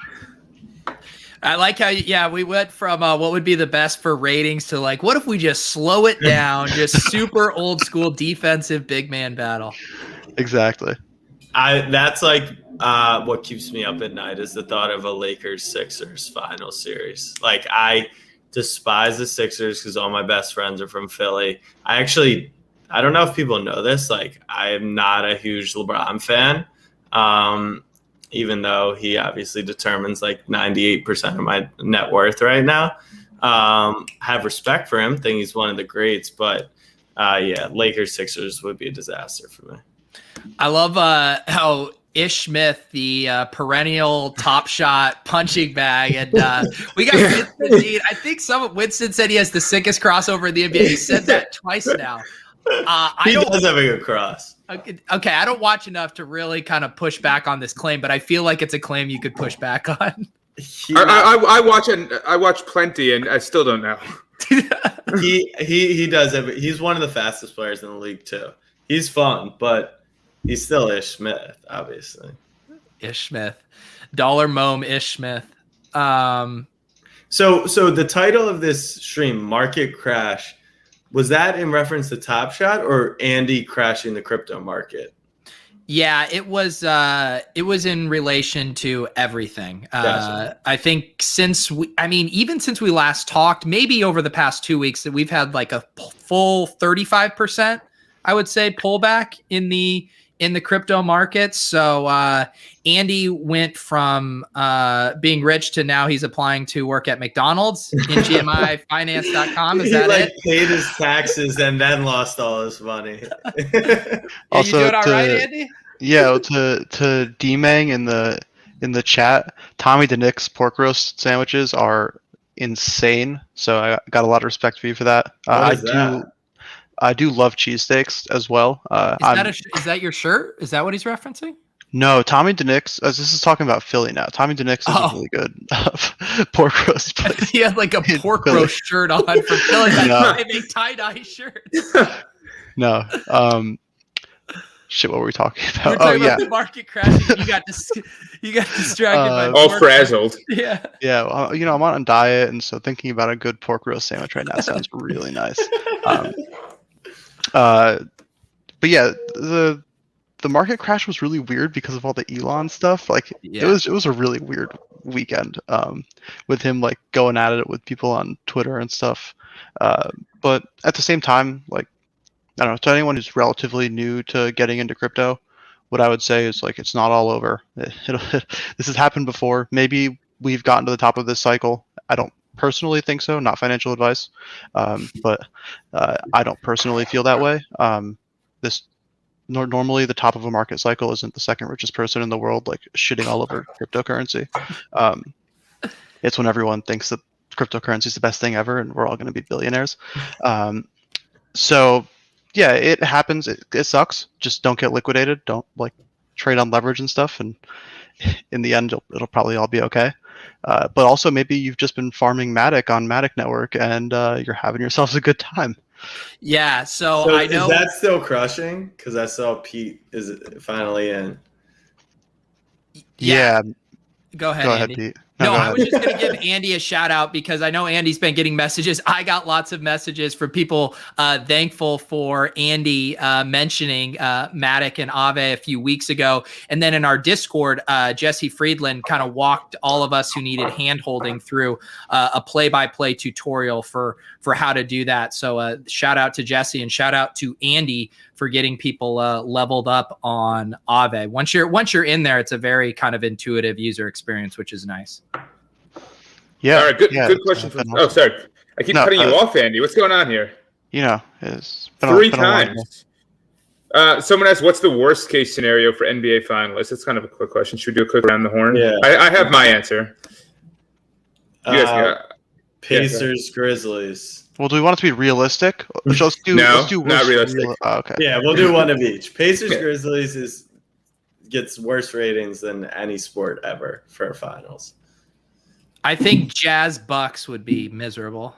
I like how, we went from what would be the best for ratings to like, what if we just slow it down, just super old school defensive big man battle. Exactly. That's like what keeps me up at night is the thought of a Lakers-Sixers final series. Like, I despise the Sixers because all my best friends are from Philly. I don't know if people know this. Like, I am not a huge LeBron fan, even though he obviously determines like 98% of my net worth right now. Have respect for him, think he's one of the greats, but Lakers-Sixers would be a disaster for me. I love how Ish Smith, the perennial top shot punching bag, and we got Winston. I think Winston said he has the sickest crossover in the NBA. He said that twice now. He does have a good cross. Okay, I don't watch enough to really kind of push back on this claim, but I feel like it's a claim you could push back on. I watch plenty, and I still don't know. he does have. He's one of the fastest players in the league too. He's fun, but he's still Ish Smith, obviously. Ish Smith, Dollar Mome Ish Smith. So the title of this stream, Market Crash, was that in reference to Top Shot or Andy crashing the crypto market? Yeah, it was in relation to everything. Gotcha. I think even since we last talked, maybe over the past 2 weeks, that we've had like a full 35%, I would say, pullback in the crypto markets. So Andy went from being rich to now he's applying to work at McDonald's in GMIfinance.com. Is that it? He paid his taxes and then lost all his money. Also, you doing all right, Andy? Yeah, to D-Mang in the chat, Tommy the Knicks pork roast sandwiches are insane. So I got a lot of respect for you for that. I do love cheesesteaks as well. Is that your shirt? Is that what he's referencing? No, Tommy DeNix. This is talking about Philly now. Tommy DeNix is a really good pork roast place. He had like a pork roast shirt on for Philly. I make tie-dye shirts. No. Shit, what were we talking about? About the market crashing. You got distracted by all frazzled. Yeah. Yeah. Well, I'm on a diet, and so thinking about a good pork roast sandwich right now sounds really nice. But yeah, the market crash was really weird because of all the Elon stuff. Like it was a really weird weekend with him like going at it with people on Twitter and stuff. But at the same time, like, I don't know, to anyone who's relatively new to getting into crypto, what I would say is like it's not all over. This has happened before. Maybe we've gotten to the top of this cycle. I don't personally think so. Not financial advice, but I don't personally feel that way. Normally the top of a market cycle isn't the second richest person in the world like shitting all over cryptocurrency. It's when everyone thinks that cryptocurrency is the best thing ever and we're all going to be billionaires. So yeah, it happens. It sucks. Just don't get liquidated. Don't like trade on leverage and stuff. And in the end, it'll probably all be okay. But also maybe you've just been farming Matic on Matic Network and you're having yourselves a good time. Yeah. So I know. Is that still crushing? Because I saw Pete is finally in. Yeah. Go ahead, Andy. Pete. No, I was just going to give Andy a shout out because I know Andy's been getting messages. I got lots of messages from people thankful for Andy mentioning Matic and AAVE a few weeks ago. And then in our Discord, Jesse Friedland kind of walked all of us who needed hand-holding through a play-by-play tutorial for how to do that. So shout out to Jesse and shout out to Andy for getting people leveled up on AAVE. Once you're in there, it's a very kind of intuitive user experience, which is nice. Yeah. All right. Good question. Oh, sorry. I keep cutting you off, Andy. What's going on here? It's been three times. Someone asked, "What's the worst case scenario for NBA finalists?" That's kind of a quick question. Should we do a quick around the horn? Yeah. I have my answer. You guys Pacers, Grizzlies. Well, do we want it to be realistic? Let's do not realistic. Okay. Yeah, we'll do one of each. Pacers, Grizzlies gets worse ratings than any sport ever for finals. I think Jazz Bucks would be miserable.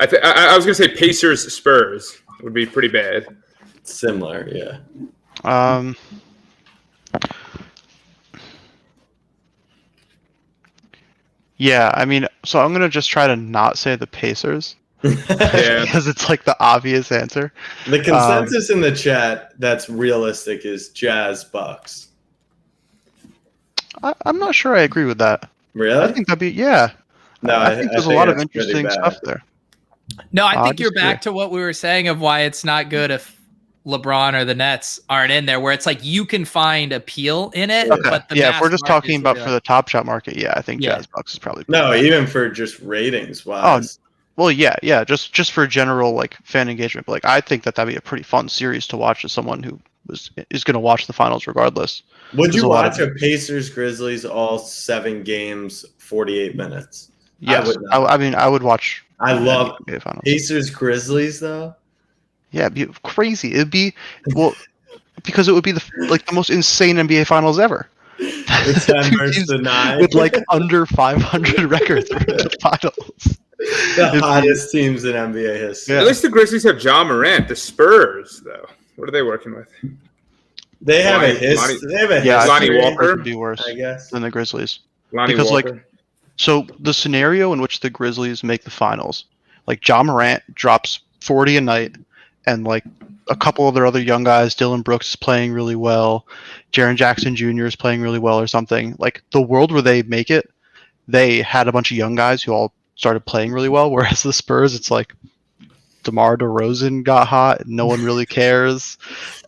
I was going to say Pacers Spurs would be pretty bad. Similar, yeah. Yeah, I mean, so I'm gonna just try to not say the Pacers Yeah. because it's like the obvious answer. The consensus in the chat that's realistic is Jazz Bucks. I'm not sure I agree with that. Really? I think that'd be I think there's a lot of that's pretty interesting bad. stuff there. No, I think you're disagree. back to what we were saying of why it's not good if LeBron or the Nets aren't in there, where it's like you can find appeal in it. Okay. But the Yeah, if mass we're just market's talking about gonna for be the Top Shot market, I think Yeah. Jazz Bucks is probably No, even for just ratings wise. well, yeah, just for general like fan engagement. But like, I think that'd be a pretty fun series to watch as someone who is going to watch the finals regardless. Would There's you a lot watch of- a Pacers Grizzlies all 7 games, 48 minutes? Yes, would not. I mean, I would watch. I love NBA finals. Pacers Grizzlies though. Yeah, it'd be crazy. It'd be because it would be the most insane NBA finals ever. The 10 versus the 9 with like under 500 records for the finals. The hottest teams in NBA history. Yeah. At least the Grizzlies have John Morant. The Spurs, though, what are they working with? They have Lonnie- a history. Lonnie- They have a Yeah, Lonnie history, Walker? would be worse I guess. than the Grizzlies. Lonnie Because, like, Walker. So the scenario in which the Grizzlies make the finals, like John Morant drops 40 a night, and like a couple of their other young guys, Dylan Brooks is playing really well, Jaren Jackson Jr. is playing really well, or something. Like the world where they make it, they had a bunch of young guys who all started playing really well. Whereas the Spurs, it's like DeMar DeRozan got hot, and no one really cares,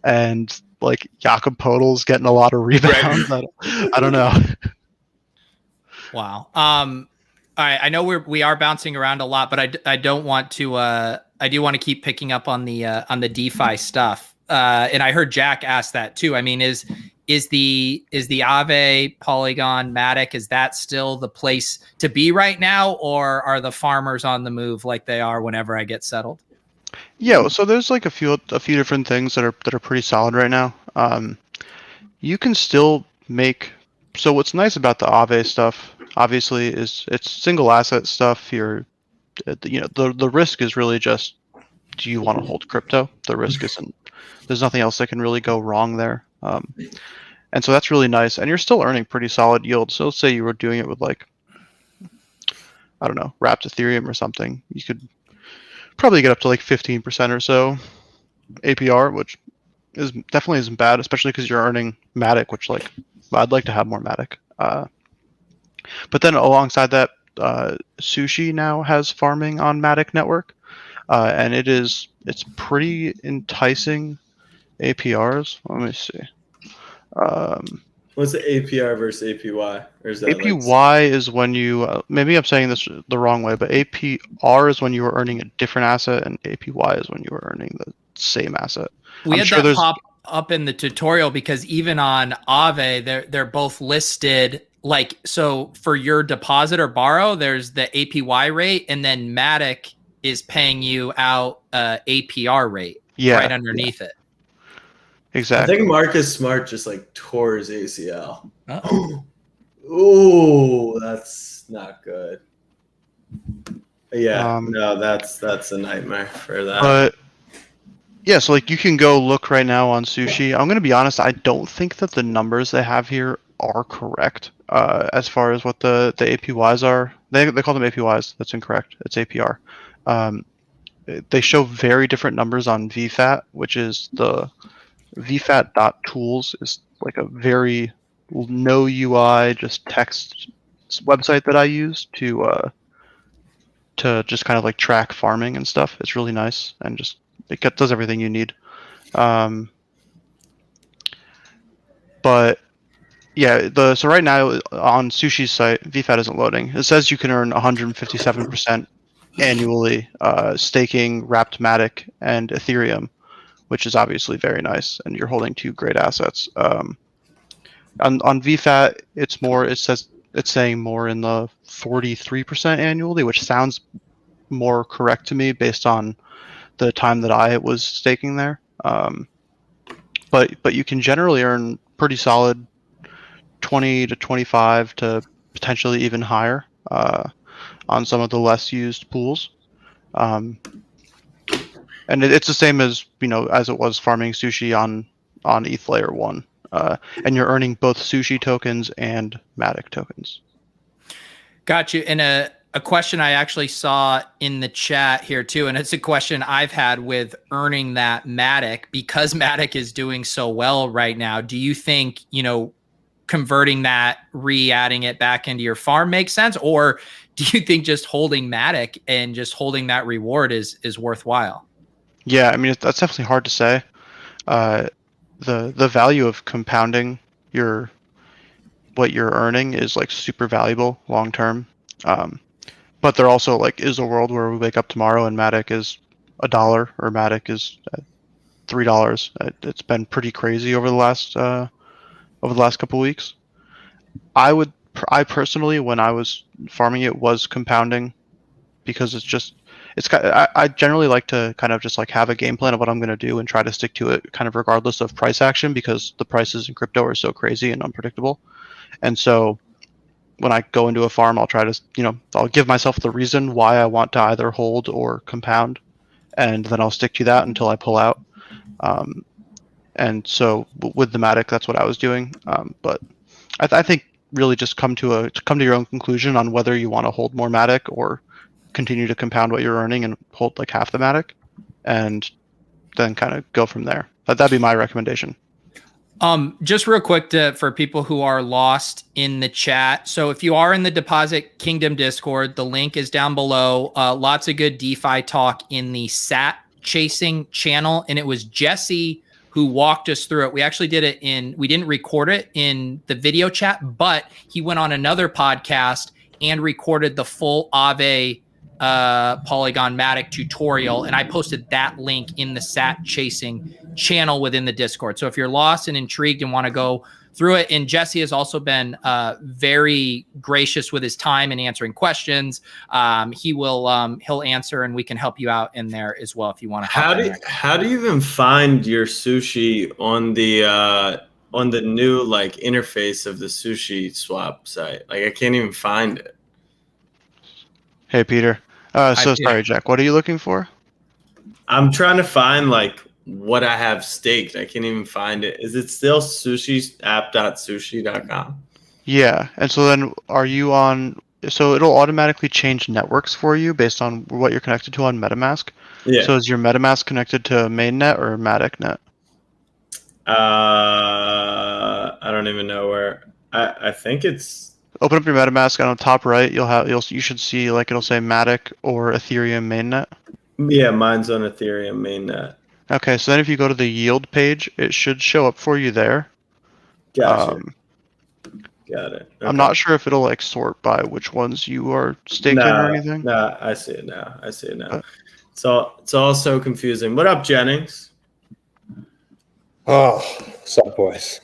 and like Jakob Poeltl's getting a lot of rebounds. I don't know. Wow. All right. I know we are bouncing around a lot, but I don't want to. I do want to keep picking up on the DeFi stuff. And I heard Jack ask that too. I mean, is the AAVE, Polygon, Matic, is that still the place to be right now, or are the farmers on the move like they are whenever I get settled? Yeah, so there's like a few different things that are pretty solid right now. You can still make. So what's nice about the AAVE stuff, obviously, is it's single asset stuff. The risk is really just, do you want to hold crypto? The risk isn't. There's nothing else that can really go wrong there. And so that's really nice, and you're still earning pretty solid yield. So let's say you were doing it with like, I don't know, wrapped Ethereum or something. You could probably get up to like 15% or so APR, which is definitely isn't bad, especially because you're earning Matic, which like I'd like to have more Matic. But then alongside that, Sushi now has farming on Matic Network, and it's pretty enticing APRs. Let me see. What's the APR versus APY? Or is that APY is when you maybe I'm saying this the wrong way, but APR is when you were earning a different asset, and APY is when you were earning the same asset. We had that pop up in the tutorial because even on AAVE, they're both listed. Like, so for your deposit or borrow, there's the APY rate, and then Matic is paying you out APR rate right underneath it. Exactly. I think Marcus Smart just like tore his ACL. Uh-oh. Ooh, that's not good. Yeah, no, that's a nightmare for that. But yeah, so like you can go look right now on Sushi. I'm gonna be honest, I don't think that the numbers they have here are correct as far as what the APYs are. They call them APYs. That's incorrect. It's APR. They show very different numbers on VFAT, which is the VFAT.tools is like a very no UI, just text website that I use to just kind of like track farming and stuff. It's really nice, and just it does everything you need. But yeah, so right now on Sushi's site, VFAT isn't loading. It says you can earn 157% annually staking Wrapped Matic and Ethereum, which is obviously very nice, and you're holding 2 great assets. On VFAT, it's saying more in the 43% annually, which sounds more correct to me based on the time that I was staking there. But you can generally earn pretty solid 20 to 25 to potentially even higher on some of the less used pools. And it's the same as as it was farming Sushi on ETH Layer 1. And you're earning both Sushi tokens and Matic tokens. Got you. And a question I actually saw in the chat here too, and it's a question I've had with earning that Matic, because Matic is doing so well right now. Do you think, converting that, re-adding it back into your farm makes sense? Or do you think just holding Matic and just holding that reward is worthwhile? Yeah, I mean, that's definitely hard to say. The value of compounding what you're earning is like super valuable long term. But there also like is a world where we wake up tomorrow and Matic is $1 or Matic is $3. It's been pretty crazy over the last couple of weeks. I personally, when I was farming it, was compounding because I generally like to kind of just like have a game plan of what I'm going to do and try to stick to it kind of regardless of price action, because the prices in crypto are so crazy and unpredictable. And so when I go into a farm, I'll try to, I'll give myself the reason why I want to either hold or compound, and then I'll stick to that until I pull out. And so with the Matic, that's what I was doing. But I think really just come to your own conclusion on whether you want to hold more Matic or continue to compound what you're earning and hold like half the Matic, and then kind of go from there. That'd be my recommendation. Just real quick for people who are lost in the chat. So if you are in the Deposit Kingdom Discord, the link is down below. Lots of good DeFi talk in the SAT chasing channel. And it was Jesse who walked us through it. We actually did it we didn't record it in the video chat, but he went on another podcast and recorded the full AAVE Polygon Matic tutorial. And I posted that link in the SAT chasing channel within the Discord. So if you're lost and intrigued and want to go through it, and Jesse has also been very gracious with his time and answering questions. He'll answer, and we can help you out in there as well if you want to. How do you even find your sushi on the new like interface of the Sushi Swap site? Like I can't even find it. Hey Peter. Sorry, Jack. What are you looking for? I'm trying to find like what I have staked. I can't even find it. Is it still app.sushi.com? Yeah. And so then are you on, so it'll automatically change networks for you based on what you're connected to on MetaMask. Yeah. So is your MetaMask connected to mainnet or MaticNet? I don't even know where. I think it's. Open up your MetaMask, and on the top right, you should see like it'll say Matic or Ethereum mainnet. Yeah, mine's on Ethereum mainnet. Okay, so then if you go to the yield page, it should show up for you there. Gotcha. Got it. Okay. I'm not sure if it'll like sort by which ones you are staking or anything. Nah, I see it now. So it's all so confusing. What up, Jennings? Oh, what's up, boys?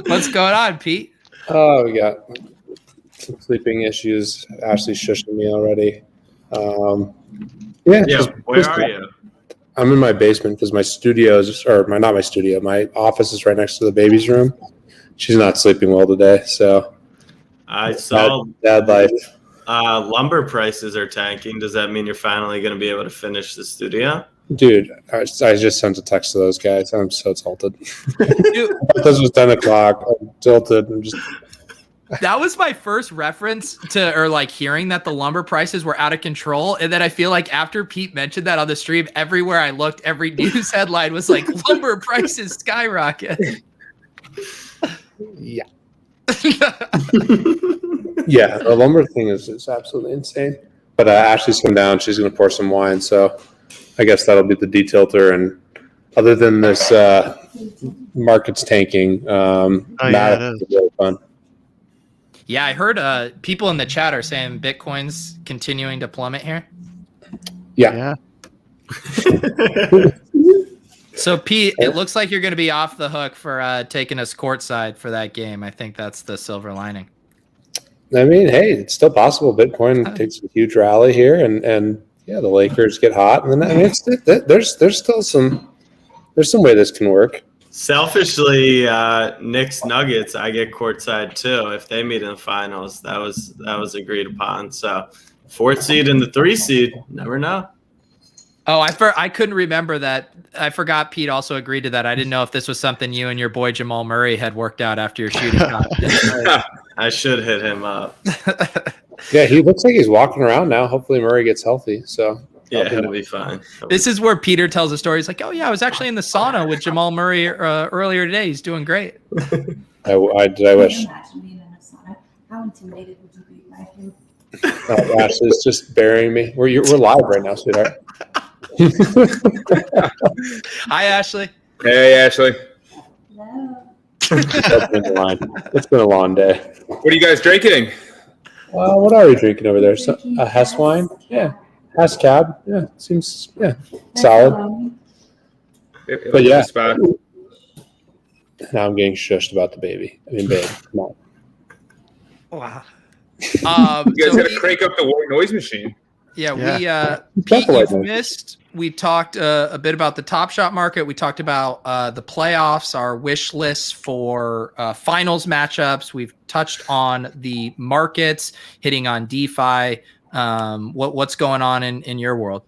What's going on, Pete? Oh, we got some sleeping issues. Ashley's shushing me already. Yeah, where are you? I'm in my basement because my my office is right next to the baby's room. She's not sleeping well today, so I saw bad life. Lumber prices are tanking. Does that mean you're finally going to be able to finish the studio? Dude, I just sent a text to those guys. I'm so tilted. This was 10 o'clock. I'm tilted. That was my first reference to, or like hearing that the lumber prices were out of control. And then I feel like after Pete mentioned that on the stream, everywhere I looked, every news headline was like lumber prices skyrocket. Yeah. Yeah, the lumber thing is absolutely insane. But Ashley's come down. She's going to pour some wine. So I guess that'll be the detilter. And other than this market's tanking, it is really fun. Yeah, I heard people in the chat are saying Bitcoin's continuing to plummet here. Yeah. So, Pete, it looks like you're going to be off the hook for taking us courtside for that game. I think that's the silver lining. I mean, hey, it's still possible. Bitcoin takes a huge rally here, and yeah, the Lakers get hot, and then I mean, there's still some way this can work. Selfishly, Knicks Nuggets, I get courtside too. If they meet in the finals, that was agreed upon. So, 4th seed and the 3 seed, never know. Oh, I couldn't remember that. I forgot Pete also agreed to that. I didn't know if this was something you and your boy Jamal Murray had worked out after your shooting contest. I should hit him up. Yeah, he looks like he's walking around now. Hopefully Murray gets healthy. So Yeah, he'll be fine. This is where Peter tells a story. He's like, "Oh yeah, I was actually in the sauna with Jamal Murray earlier today. He's doing great." I wish. Can you imagine being in a sauna? How intimidated would you be by him? Ashley's just burying me. We're live right now, sweetheart. Hi, Ashley. Hey, Ashley. Hello. It's been a long day. What are you guys drinking? What are we drinking over there? A Hess wine? Yeah. Hess Cab? Yeah. Seems, solid. But yeah. Spot. Now I'm getting shushed about the baby. I mean, babe, come on. Wow. You guys got to crank up the noise machine. Yeah. Pete, you've missed. We talked a bit about the Top Shot market. We talked about the playoffs, our wish lists for finals matchups. We've touched on the markets, hitting on DeFi. What's going on in your world?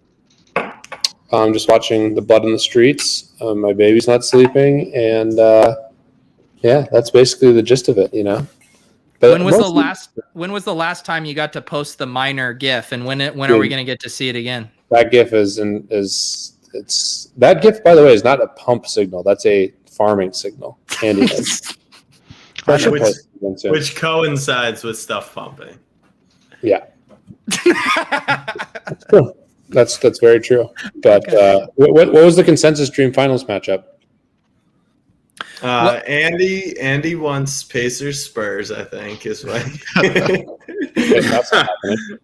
I'm just watching the blood in the streets. My baby's not sleeping, and that's basically the gist of it. But when was the last time you got to post the miner GIF, and when are we going to get to see it again? That GIF that GIF, by the way, is not a pump signal. That's a farming signal. Which coincides with stuff pumping. Yeah. That's very true. But what was the consensus dream finals matchup? Andy wants Pacers Spurs, I think, is what. That's not happening.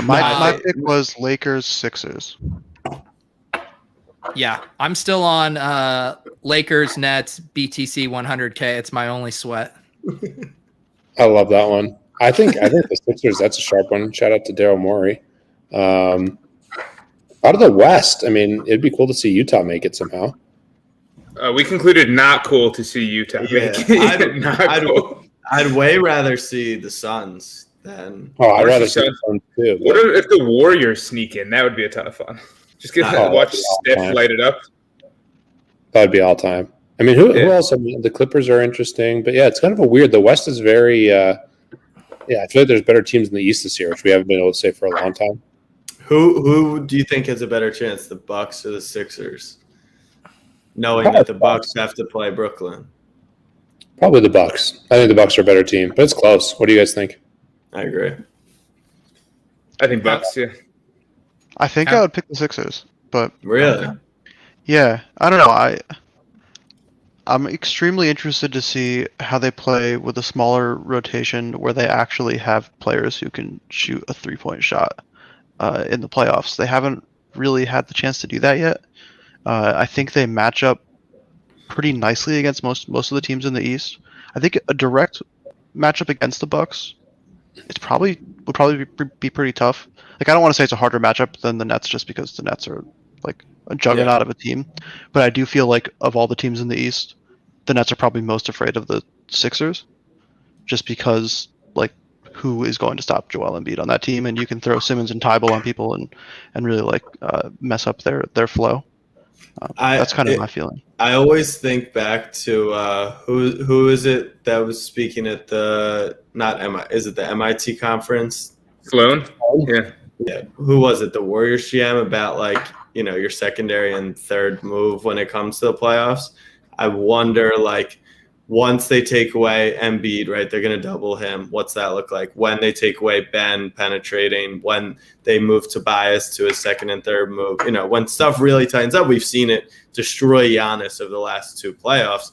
My pick was Lakers Sixers. Yeah, I'm still on Lakers Nets BTC 100K. It's my only sweat. I love that one. I think the Sixers, that's a sharp one. Shout out to Daryl Morey. Out of the West, I mean, it'd be cool to see Utah make it somehow. We concluded not cool to see Utah make it. I'd way rather see the Suns than. Oh, I'd rather see the Suns too. What if the Warriors sneak in? That would be a ton of fun. Just watch Steph light it up. That'd be all time. I mean, who else? I mean, the Clippers are interesting, but it's kind of a weird. The West is very. I feel like there's better teams in the East this year, which we haven't been able to say for a long time. Who do you think has a better chance, the Bucks or the Sixers? Knowing that the Bucks have to play Brooklyn. Probably the Bucks. I think the Bucks are a better team, but it's close. What do you guys think? I agree. I think Bucks, yeah. I think I would pick the Sixers, but really, yeah, I don't know. I'm extremely interested to see how they play with a smaller rotation where they actually have players who can shoot a 3-point shot in the playoffs. They haven't really had the chance to do that yet. I think they match up pretty nicely against most of the teams in the East. I think a direct matchup against the Bucks, would probably be pretty tough. Like, I don't want to say it's a harder matchup than the Nets just because the Nets are like a juggernaut of a team, but I do feel like of all the teams in the East, the Nets are probably most afraid of the Sixers, just because like who is going to stop Joel Embiid on that team, and you can throw Simmons and Tybalt on people and really mess up their flow. That's kind of my feeling. I always think back to who is it that was speaking at the MIT conference? Sloan? Yeah. Yeah. Who was it? The Warriors GM about your secondary and third move when it comes to the playoffs. I wonder once they take away Embiid, right, they're going to double him. What's that look like? When they take away Ben penetrating, when they move Tobias to a second and third move, when stuff really tightens up, we've seen it destroy Giannis over the last two playoffs.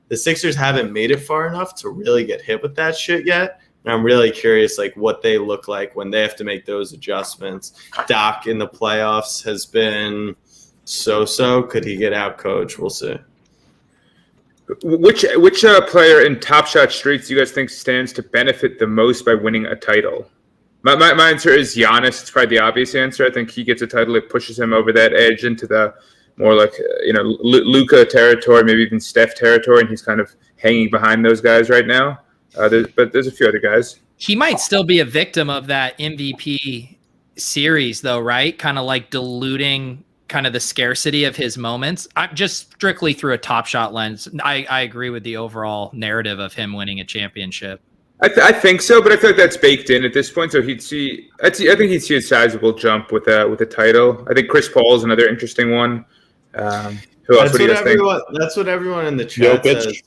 The Sixers haven't made it far enough to really get hit with that shit yet. And I'm really curious, what they look like when they have to make those adjustments. Doc in the playoffs has been so-so. Could he get out coached? We'll see. Which player in Top Shot Streets do you guys think stands to benefit the most by winning a title? My answer is Giannis. It's probably the obvious answer. I think he gets a title. It pushes him over that edge into the more Luka territory, maybe even Steph territory, and he's kind of hanging behind those guys right now. But there's a few other guys. He might still be a victim of that MVP series, though, right? Kind of like diluting kind of the scarcity of his moments. I'm just strictly through a Top Shot lens. I agree with the overall narrative of him winning a championship. I think so, but I feel like that's baked in at this point. So I think he'd see a sizable jump with a title. I think Chris Paul is another interesting one. Who else? That's what everyone in the chat Jokic. says.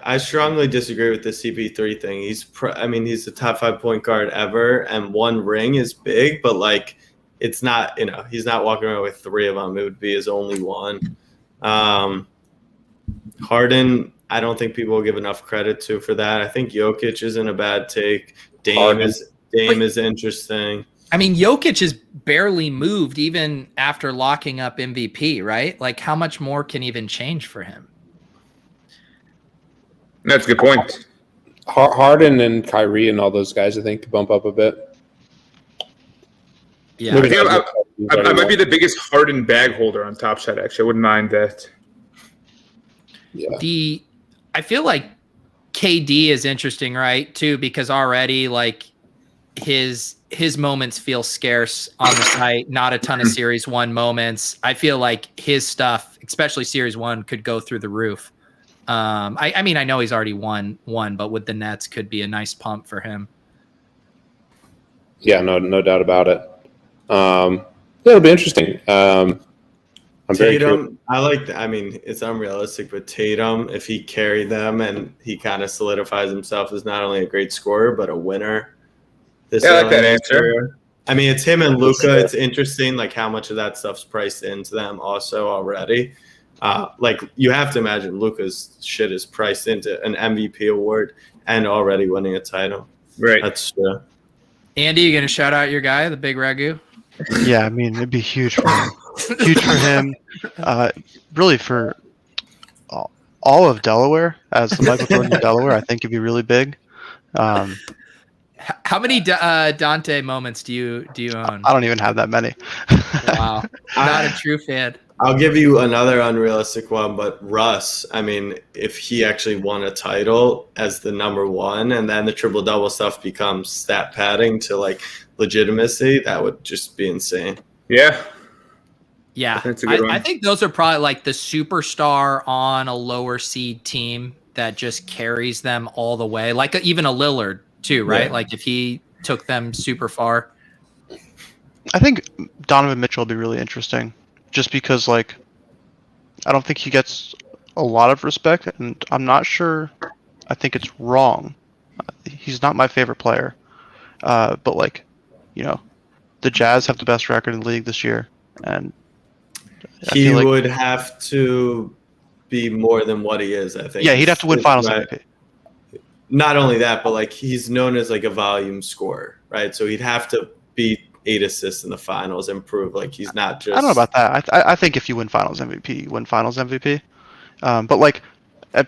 I strongly disagree with the CP3 thing. He's the top 5 point guard ever, and one ring is big, but like it's not. He's not walking around with 3 of them. It would be his only one. Harden, I don't think people will give enough credit to for that. I think Jokic isn't a bad take. Dame is interesting. I mean, Jokic is barely moved even after locking up MVP, right? Like, how much more can even change for him? That's a good point. Harden and Kyrie and all those guys, I think, to bump up a bit. Yeah, I might be the biggest Harden bag holder on Top Shot. Actually, I wouldn't mind that. Yeah. I feel like KD is interesting, right? Too, because already like his moments feel scarce on the site. Not a ton of Series 1 moments. I feel like his stuff, especially Series 1, could go through the roof. I mean, I know he's already won, but with the Nets could be a nice pump for him. Yeah, no doubt about it. It'll be interesting. I'm very curious. Tatum, it's unrealistic, but Tatum, if he carried them and he kind of solidifies himself as not only a great scorer, but a winner. I like that answer. I mean, it's him and Luka. It's interesting, like how much of that stuff's priced into them also already. Like you have to imagine Luka's shit is priced into an MVP award and already winning a title. Right. That's true. Andy, you gonna shout out your guy, the big Ragu? Yeah, I mean, it'd be huge for him. Huge for him. Really for all of Delaware, as the Michael Jordan of Delaware, I think it'd be really big. How many Dante moments do you own? I don't even have that many. Wow, not a true fan. I'll give you another unrealistic one, but Russ, I mean, if he actually won a title as the number 1 and then the triple-double stuff becomes stat padding to like legitimacy, that would just be insane. Yeah. Yeah, That's a good one. I think those are probably like the superstar on a lower seed team that just carries them all the way. Like even a Lillard too, right? Yeah. Like if he took them super far. I think Donovan Mitchell will be really interesting. Just because, like, I don't think he gets a lot of respect, and I'm not sure. I think it's wrong. He's not my favorite player, but like, the Jazz have the best record in the league this year, and he would have to be more than what he is. I think. Yeah, he'd have to win Finals MVP. Not only that, but like he's known as like a volume scorer, right? So he'd have to be 8 assists in the finals and prove like he's not just. I don't know about that. I think if you win Finals MVP, you win Finals MVP. But like,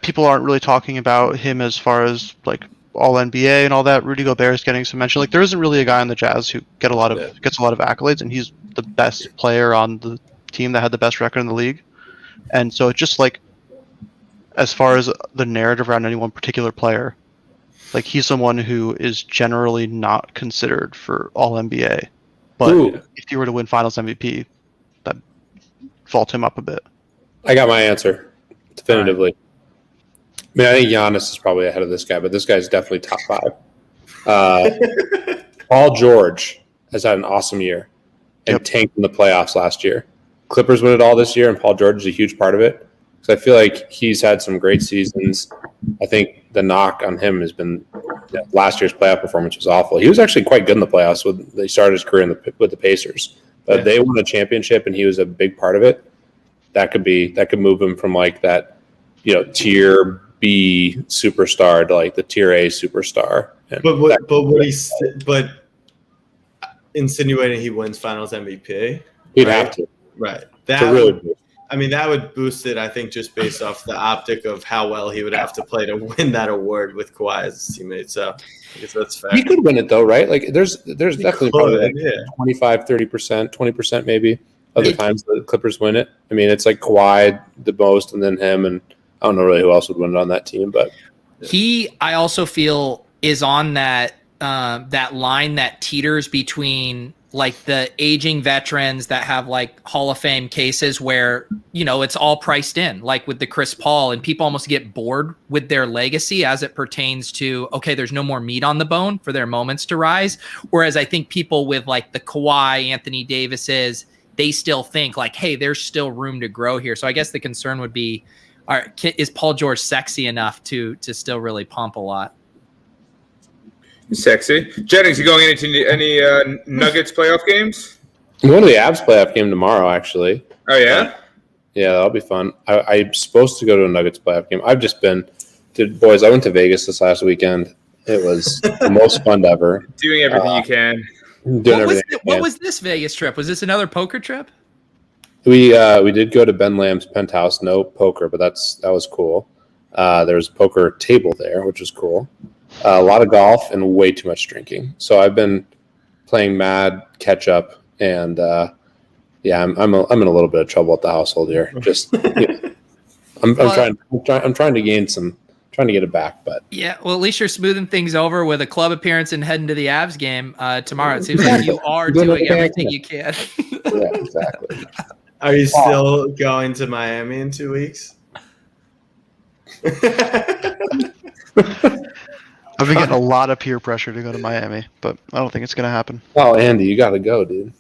people aren't really talking about him as far as like all NBA and all that. Rudy Gobert is getting some mention. Like there isn't really a guy on the Jazz who gets a lot of accolades, and he's the best player on the team that had the best record in the league. And so it's just like, as far as the narrative around any one particular player, like he's someone who is generally not considered for all NBA. But if you were to win Finals MVP, that vault him up a bit. I got my answer definitively. I mean, I think Giannis is probably ahead of this guy, but this guy's definitely top 5. Paul George has had an awesome year and tanked in the playoffs last year. Clippers win it all this year, and Paul George is a huge part of it. So I feel like he's had some great seasons. I think the knock on him has been last year's playoff performance was awful. He was actually quite good in the playoffs. They started his career with the Pacers, but they won a championship, and he was a big part of it. That could move him from like that, tier B superstar to like the tier A superstar. And but insinuating he wins Finals MVP, he'd have to. Right. That would boost it, I think, just based off the optic of how well he would have to play to win that award with Kawhi as his teammate. So I guess that's fair. He could win it though, right? Like there's definitely probably like 25, 30%, 20% maybe of the times the Clippers win it. I mean, it's like Kawhi the most and then him, and I don't know really who else would win it on that team, but I also feel is on that line that teeters between like the aging veterans that have like Hall of Fame cases where, it's all priced in, like with the Chris Paul, and people almost get bored with their legacy as it pertains to, okay, there's no more meat on the bone for their moments to rise. Whereas I think people with like the Kawhi, Anthony Davises, they still think like, hey, there's still room to grow here. So I guess the concern would be, is Paul George sexy enough to still really pump a lot? Sexy. Jennings, you going into any Nuggets playoff games? I'm going to the Avs playoff game tomorrow, actually. Oh, yeah? Yeah, that'll be fun. I'm supposed to go to a Nuggets playoff game. I've just been – boys, I went to Vegas this last weekend. It was the most fun ever. Doing everything you can. What was this Vegas trip? Was this another poker trip? We did go to Ben Lamb's penthouse. No poker, but that was cool. There was a poker table there, which was cool. A lot of golf and way too much drinking. So I've been playing mad catch up, and I'm in a little bit of trouble at the household here. Just I'm trying to get it back, but yeah. Well, at least you're smoothing things over with a club appearance and heading to the Avs game tomorrow. It seems like you are doing everything you can. Yeah, exactly. Are you still going to Miami in 2 weeks? I've been getting a lot of peer pressure to go to Miami, but I don't think it's going to happen. Oh, Andy, you got to go, dude.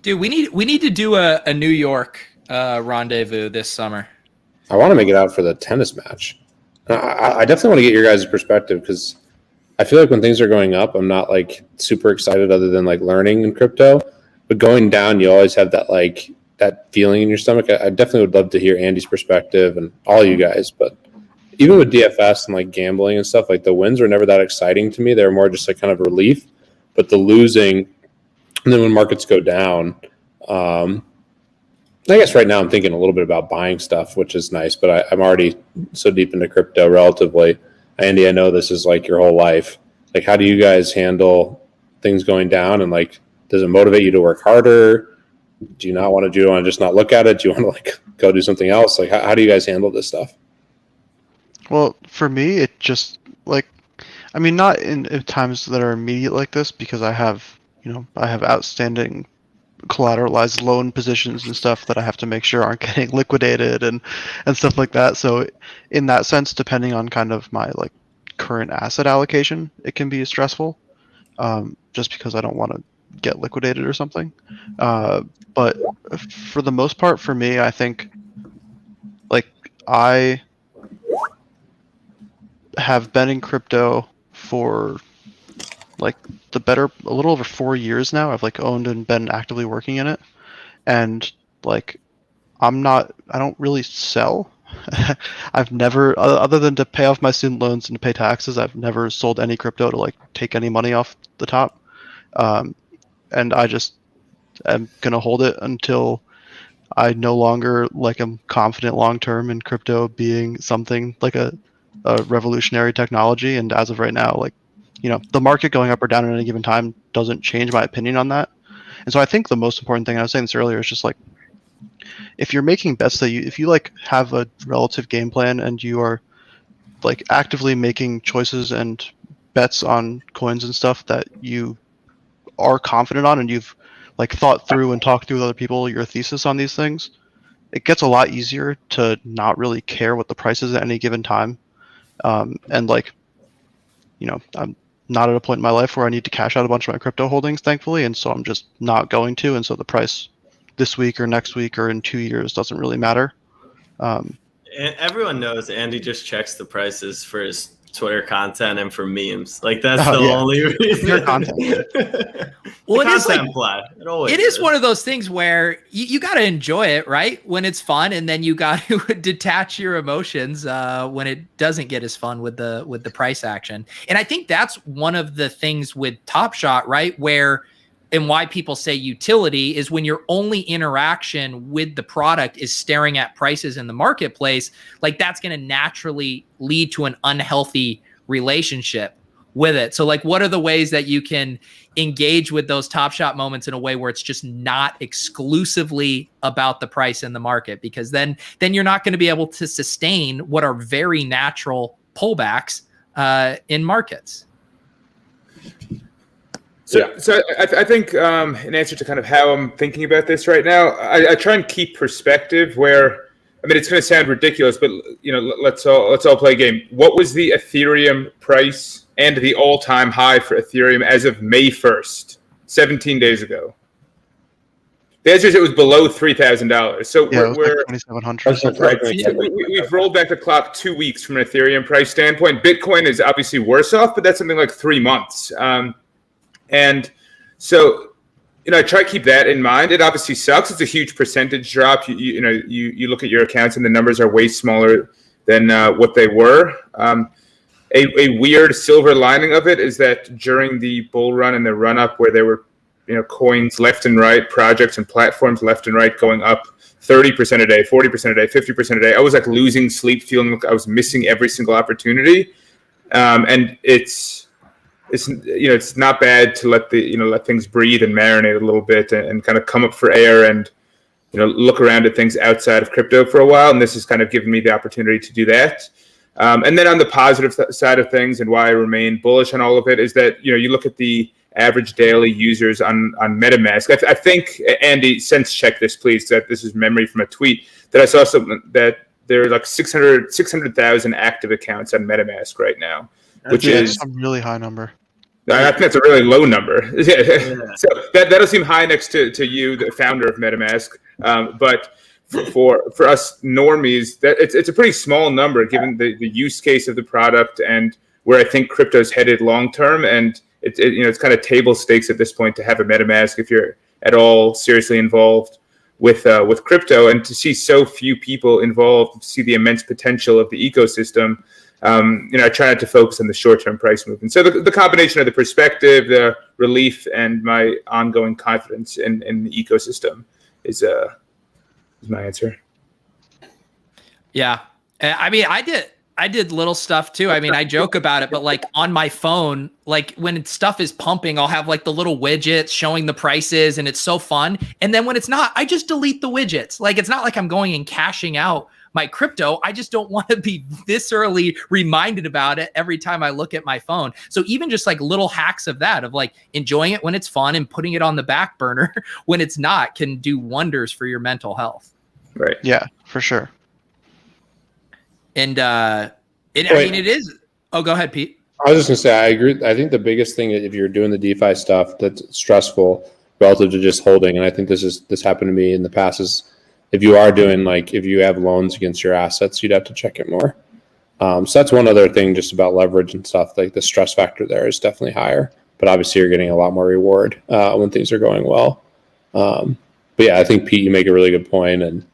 Dude, we need to do a New York rendezvous this summer. I want to make it out for the tennis match. I definitely want to get your guys' perspective because I feel like when things are going up, I'm not like super excited other than like learning in crypto. But going down, you always have that feeling in your stomach. I definitely would love to hear Andy's perspective and all you guys, but even with DFS and like gambling and stuff, like the wins were never that exciting to me. They were more just like kind of relief, but the losing, and then when markets go down, I guess right now I'm thinking a little bit about buying stuff, which is nice, but I'm already so deep into crypto relatively. Andy, I know this is like your whole life. Like, how do you guys handle things going down? And like, does it motivate you to work harder? Do you want to just not look at it? Do you want to like go do something else? Like, how do you guys handle this stuff? Well, for me, it just like, I mean, not in times that are immediate like this, because I have outstanding collateralized loan positions and stuff that I have to make sure aren't getting liquidated and stuff like that. So in that sense, depending on kind of my like current asset allocation, it can be stressful, just because I don't want to get liquidated or something. But for the most part, for me, I think like I have been in crypto for like a little over 4 years now. I've like owned and been actively working in it, and like I don't really sell. I've never, other than to pay off my student loans and to pay taxes, I've never sold any crypto to like take any money off the top. And I just am gonna hold it until I no longer like am confident long term in crypto being something like a revolutionary technology. And as of right now, like, the market going up or down at any given time doesn't change my opinion on that. And so I think the most important thing, I was saying this earlier, is just like, if you're making bets if you like have a relative game plan and you are like actively making choices and bets on coins and stuff that you are confident on, and you've like thought through and talked through with other people your thesis on these things, it gets a lot easier to not really care what the price is at any given time. And like, I'm not at a point in my life where I need to cash out a bunch of my crypto holdings, thankfully, and so I'm just not going to. And so the price this week or next week or in 2 years doesn't really matter. Everyone knows Andy just checks the prices for his Twitter content and for memes. Like that's only reason. Your content. Well, it is like, it is one of those things where you got to enjoy it, right? When it's fun, and then you got to detach your emotions when it doesn't get as fun with the price action. And I think that's one of the things with Top Shot, right? And why people say utility is when your only interaction with the product is staring at prices in the marketplace, like that's going to naturally lead to an unhealthy relationship with it. So like, what are the ways that you can engage with those Top Shot moments in a way where it's just not exclusively about the price in the market? Because then you're not going to be able to sustain what are very natural pullbacks in markets. So I think in answer to kind of how I'm thinking about this right now, I try and keep perspective where, I mean, it's going to sound ridiculous, but let's all play a game. What was the Ethereum price and the all-time high for Ethereum as of May 1st, 17 days ago? The answer is it was below $3,000. So we're like 2,700. right. We've rolled back the clock 2 weeks from an Ethereum price standpoint. Bitcoin is obviously worse off, but that's something like 3 months. And so, I try to keep that in mind. It obviously sucks. It's a huge percentage drop. You look at your accounts and the numbers are way smaller than what they were. A weird silver lining of it is that during the bull run and the run up where there were coins left and right, projects and platforms left and right going up 30% a day, 40% a day, 50% a day, I was like losing sleep, feeling like I was missing every single opportunity. And it's not bad to let things breathe and marinate a little bit and kind of come up for air and look around at things outside of crypto for a while. And this has kind of given me the opportunity to do that. And then on the positive side of things and why I remain bullish on all of it is that you look at the average daily users on MetaMask. I think, Andy, sense check this, please, that this is memory from a tweet, that I saw something that there are like 600,000 active accounts on MetaMask right now, which is a really high number. I think that's a really low number. So that'll seem high next to you, the founder of MetaMask. But for us normies, that it's a pretty small number given the use case of the product and where I think crypto's headed long term. And it's kind of table stakes at this point to have a MetaMask if you're at all seriously involved with crypto, and to see so few people involved, to see the immense potential of the ecosystem. I try not to focus on the short-term price movement. So the combination of the perspective, the relief, and my ongoing confidence in the ecosystem is my answer. Yeah, I mean, I did little stuff too. I mean, I joke about it, but like on my phone, like when stuff is pumping, I'll have like the little widgets showing the prices, and it's so fun. And then when it's not, I just delete the widgets. Like, it's not like I'm going and cashing out my crypto. I just don't want to be viscerally reminded about it every time I look at my phone. So even just like little hacks of that, of like enjoying it when it's fun and putting it on the back burner when it's not, can do wonders for your mental health. Right. Yeah, for sure. And I mean, it is. Oh, go ahead, Pete. I was just gonna say, I agree. I think the biggest thing, if you're doing the DeFi stuff that's stressful relative to just holding, and I think this happened to me in the past, is if you are doing, like, if you have loans against your assets, you'd have to check it more. So that's one other thing just about leverage and stuff. Like, the stress factor there is definitely higher, but obviously you're getting a lot more reward when things are going well. But yeah, I think, Pete, you make a really good point, and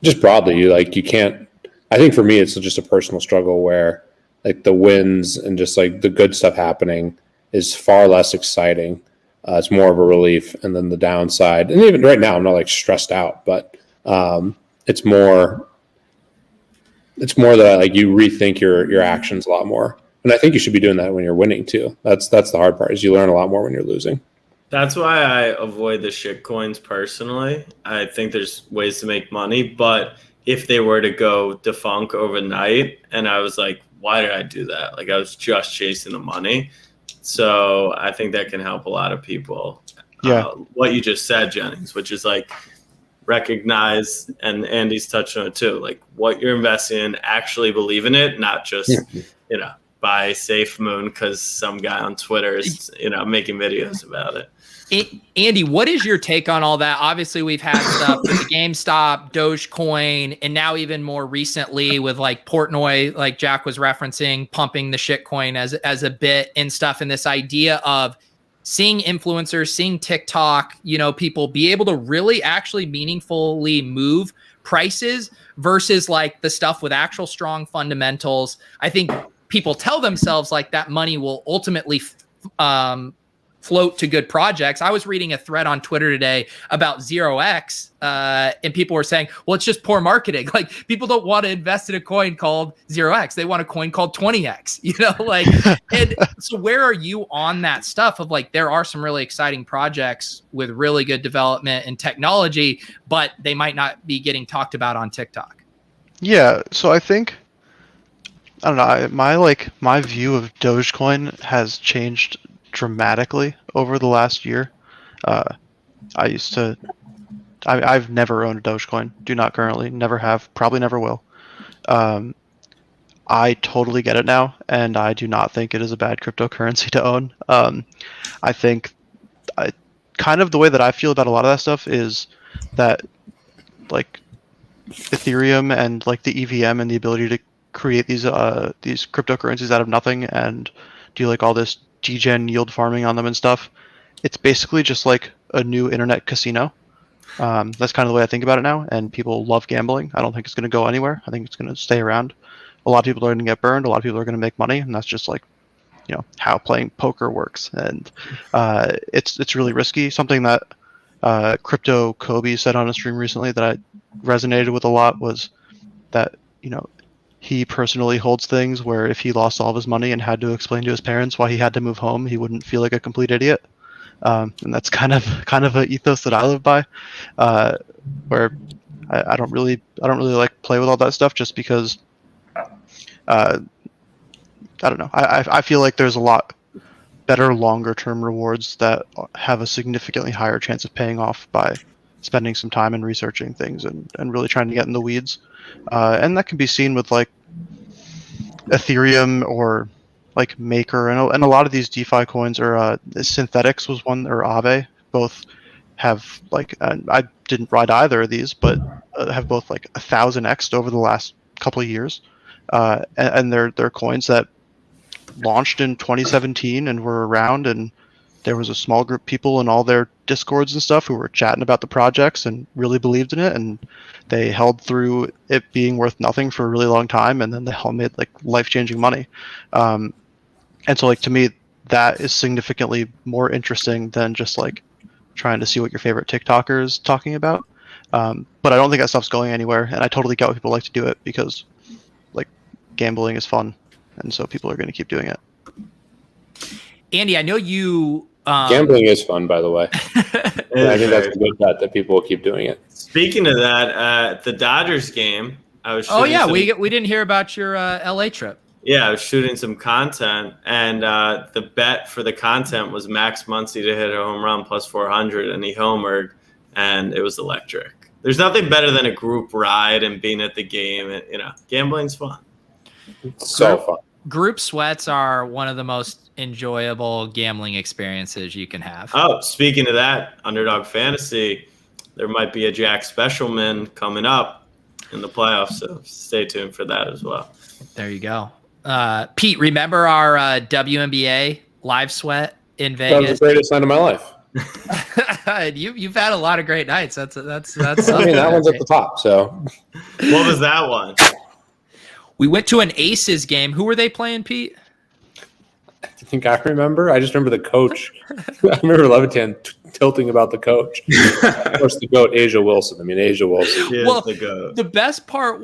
just broadly, you can't. I think for me, it's just a personal struggle where, like, the wins and just like the good stuff happening is far less exciting. It's more of a relief, and then the downside. And even right now, I'm not like stressed out, but it's more that, like, you rethink your actions a lot more. And I think you should be doing that when you're winning too. That's the hard part, is you learn a lot more when you're losing. That's why I avoid the shit coins personally. I think there's ways to make money, but if they were to go defunct overnight, and I was like, why did I do that? Like, I was just chasing the money. So I think that can help a lot of people. Yeah. What you just said, Jennings, which is like, recognize, and Andy's touched on it too, like what you're investing in, actually believe in it, not just, buy Safe Moon because some guy on Twitter is, making videos about it. Andy, what is your take on all that? Obviously, we've had stuff with the GameStop, Dogecoin, and now even more recently with like Portnoy, like Jack was referencing, pumping the shitcoin as a bit and stuff. And this idea of seeing influencers, seeing TikTok, people be able to really actually meaningfully move prices versus like the stuff with actual strong fundamentals. I think people tell themselves like that money will ultimately float to good projects. I was reading a thread on Twitter today about 0x, and people were saying, well, it's just poor marketing. Like, people don't want to invest in a coin called 0x. They want a coin called 20x, and so where are you on that stuff of like, there are some really exciting projects with really good development and technology, but they might not be getting talked about on TikTok. Yeah. So I think, I don't know, my view of Dogecoin has changed dramatically over the last year. I've never owned a Dogecoin. Do not currently. Never have. Probably never will. I totally get it now, and I do not think it is a bad cryptocurrency to own. I think kind of the way that I feel about a lot of that stuff is that like Ethereum and like the EVM and the ability to create these cryptocurrencies out of nothing and do like all this degen yield farming on them and stuff. It's basically just like a new internet casino. That's kind of the way I think about it now, and people love gambling. I don't think it's going to go anywhere. I think it's going to stay around. A lot of people are going to get burned. A lot of people are going to make money, and that's just like, how playing poker works. And it's really risky. Something that Crypto Kobe said on a stream recently that I resonated with a lot was that he personally holds things where if he lost all of his money and had to explain to his parents why he had to move home, he wouldn't feel like a complete idiot. And that's kind of an ethos that I live by, where I don't really like play with all that stuff just because I don't know. I feel like there's a lot better longer term rewards that have a significantly higher chance of paying off by spending some time and researching things and really trying to get in the weeds. And that can be seen with like Ethereum or like Maker and a lot of these DeFi coins or Synthetics was one, or AAVE. Both have like I didn't ride either of these, but have both like 1,000x'd over the last couple of years. And they're coins that launched in 2017 and were around, and there was a small group of people in all their discords and stuff who were chatting about the projects and really believed in it, and they held through it being worth nothing for a really long time, and then they all made like life-changing money. And so like to me that is significantly more interesting than just like trying to see what your favorite TikToker is talking about. But I don't think that stuff's going anywhere, and I totally get why people like to do it because like gambling is fun, and so people are going to keep doing it. Andy, I know you. Gambling is fun, by the way. I think that's a good bet that people will keep doing it. Speaking of that, the Dodgers game, I was. We didn't hear about your LA trip. Yeah, I was shooting some content, and the bet for the content was Max Muncy to hit a home run plus 400, and he homered, and it was electric. There's nothing better than a group ride and being at the game. And, gambling's fun. It's so fun. Group sweats are one of the most enjoyable gambling experiences you can have. Oh, speaking of that, Underdog Fantasy, there might be a Jack Specialman coming up in the playoffs, so stay tuned for that as well. There you go. Pete, remember our WNBA live sweat in Vegas? That was the greatest night of my life. You've had a lot of great nights. That's. I mean, that one's at the top. So, what was that one? We went to an Aces game. Who were they playing, Pete? I think I remember. I just remember the coach. I remember Levitan tilting about the coach. Of course, the GOAT, Asia Wilson. I mean, Asia Wilson. Well, the GOAT. The best part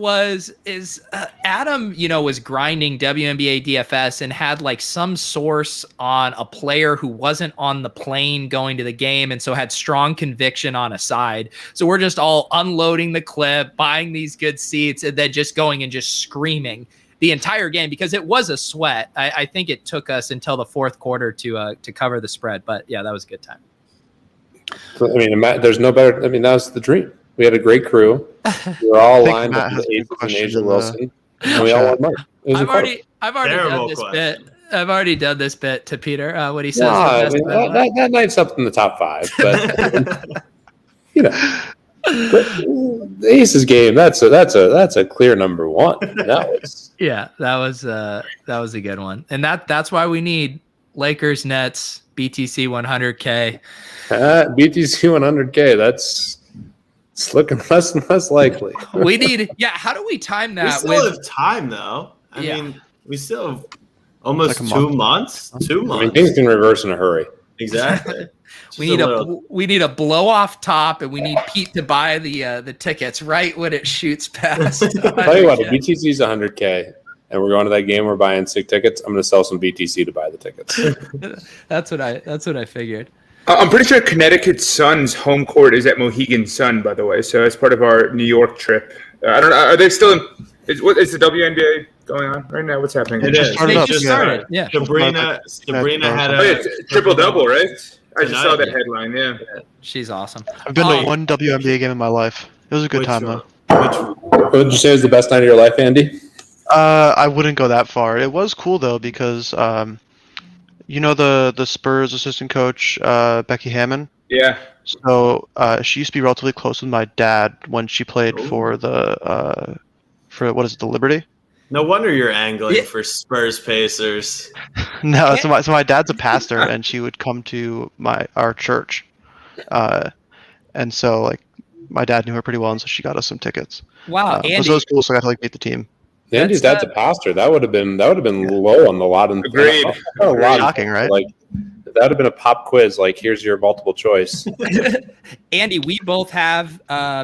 is Adam, was grinding WNBA DFS and had like some source on a player who wasn't on the plane going to the game, and so had strong conviction on a side. So we're just all unloading the clip, buying these good seats, and then just going and just screaming the entire game because it was a sweat. I think it took us until the fourth quarter to cover the spread, but yeah, that was a good time. I mean, there's no better. I mean, that was the dream. We had a great crew. We were all lined up with Aces and Asia Wilson, and we all won money. It was incredible. I've already done this bit. I've already done this bit to Peter. What he says. That night's up in the top 5, but the Aces game. That's a clear number 1. That was a good one, and that's why we need Lakers Nets BTC 100K. BTC 100K. It's looking less and less likely. We need. Yeah. How do we time that? We still have time though. I mean, we still have almost like 2 months. 2 months. I mean, things can reverse in a hurry. Exactly. We need a blow off top, and we need Pete to buy the tickets right when it shoots past. I'll tell you what, if BTC is 100K and we're going to that game, we're buying sick tickets, I'm going to sell some BTC to buy the tickets. That's what I figured. I'm pretty sure Connecticut Sun's home court is at Mohegan Sun, by the way. So as part of our New York trip, I don't know. Are they still? Is the WNBA going on right now? What's happening? It is. started They up, just yeah. started. Yeah. Sabrina had Oh, yeah, a triple-double, right? I just saw that tonight. headline, yeah. She's awesome. I've been to one WNBA game in my life. It was a good Which time, one? though. What would you say was the best night of your life, Andy? I wouldn't go that far. It was cool, though, because, you know the Spurs assistant coach, Becky Hammond? Yeah. So she used to be relatively close with my dad when she played for the what is it, the Liberty? No wonder you're angling Yeah. for Spurs Pacers. No, so my dad's a pastor, and she would come to our church, and so like my dad knew her pretty well, and so she got us some tickets. Wow, So Andy. it was cool. So I got to like meet the team. Andy's That's, dad's a pastor. That would have been low on the lot. Agreed. A lot. Shocking, right? Like that would have been a pop quiz. Like here's your multiple choice. Andy, we both have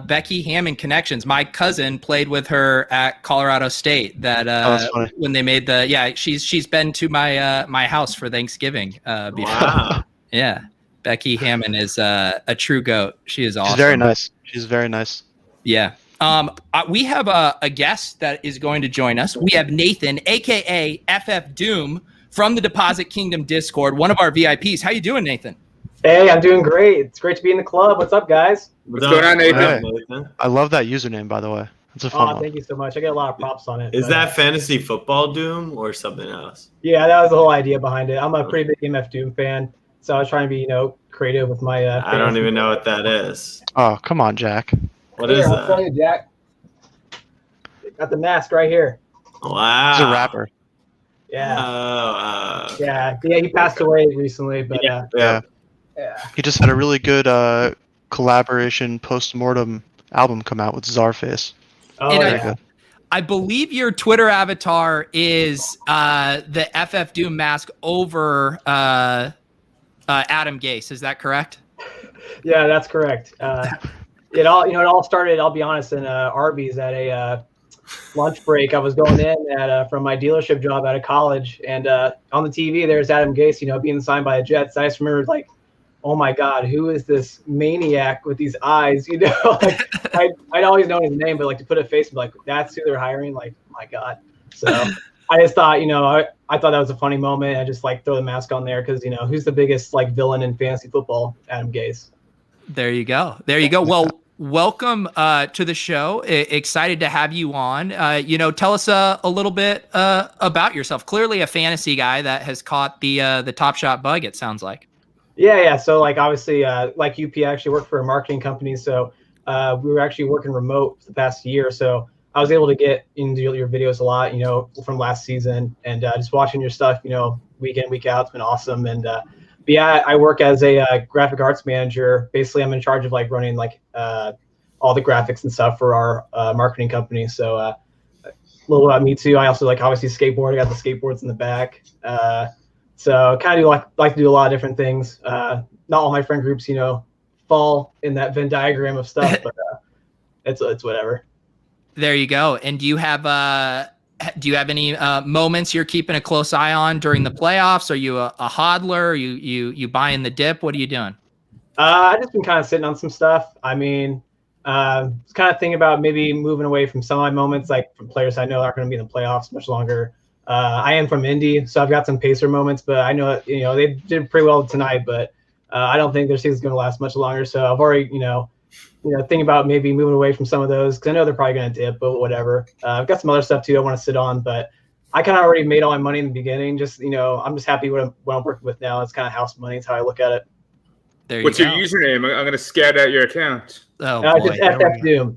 Becky Hammond connections. My cousin played with her at Colorado State. that's funny. When they made she's been to my house for Thanksgiving before. Wow. Yeah, Becky Hammond is a true goat. She is awesome. She's very nice. She's very nice. Yeah. We have a guest that is going to join us. We have Nathan, aka FFDoom, from the Deposit Kingdom Discord, one of our VIPs. How you doing, Nathan? Hey, I'm doing great. It's great to be in the club. What's up, guys? What's going on, Nathan? Hey. I love that username, by the way. It's a fun Oh, one. thank you so much. I get a lot of props on it. Is but, that fantasy football Doom or something else? Yeah, that was the whole idea behind it. I'm a pretty big MF Doom fan, so I was trying to be, creative with my. I don't even know what that is. Oh, come on, Jack. What is I'll show that? you, Jack. Got the mask right here. Wow. He's a rapper. Yeah, Oh, yeah. He passed away recently, but Yeah. Yeah. yeah. He just had a really good collaboration post-mortem album come out with Czarface. Oh And yeah. I believe your Twitter avatar is the FFDoom mask over Adam Gase. Is that correct? Yeah, that's correct. It all started. I'll be honest, in Arby's at a lunch break. I was going in from my dealership job out of college, and on the TV there's Adam Gase, being signed by the Jets. I just remembered like, oh my God, who is this maniac with these eyes? Like I'd always known his name, but like to put a face, like that's who they're hiring. Like, my God. So I just thought, I thought that was a funny moment. I just like throw the mask on there because who's the biggest like villain in fantasy football? Adam Gase. There you go. Well, welcome to the show. Excited to have you on. Tell us a little bit about yourself. Clearly a fantasy guy that has caught the Top Shot bug, it sounds like. Yeah. So like obviously like UP, I actually work for a marketing company. So we were actually working remote the past year. So I was able to get into your videos a lot, from last season, and just watching your stuff, week in, week out. It's been awesome. And but yeah, I work as a graphic arts manager. Basically, I'm in charge of like running like all the graphics and stuff for our marketing company. So a little about me too. I also like obviously skateboard. I got the skateboards in the back. So kind of like to do a lot of different things. Not all my friend groups, fall in that Venn diagram of stuff, but it's whatever. There you go. And do you have any moments you're keeping a close eye on during the playoffs? Are you a hodler? Are you buying the dip? What are you doing? I just been kind of sitting on some stuff. I mean, kind of thinking about maybe moving away from some of my moments, like from players I know aren't going to be in the playoffs much longer. I am from Indy, so I've got some Pacer moments, but I know they did pretty well tonight, but I don't think their season's going to last much longer. So I've already thinking about maybe moving away from some of those because I know they're probably going to dip, but whatever. I've got some other stuff too I want to sit on, but I kind of already made all my money in the beginning. Just I'm just happy what I'm working with now. It's kind of house money. It's how I look at it. There What's you your go. username? I'm going to scout out your account. Oh boy. Just FFDoom.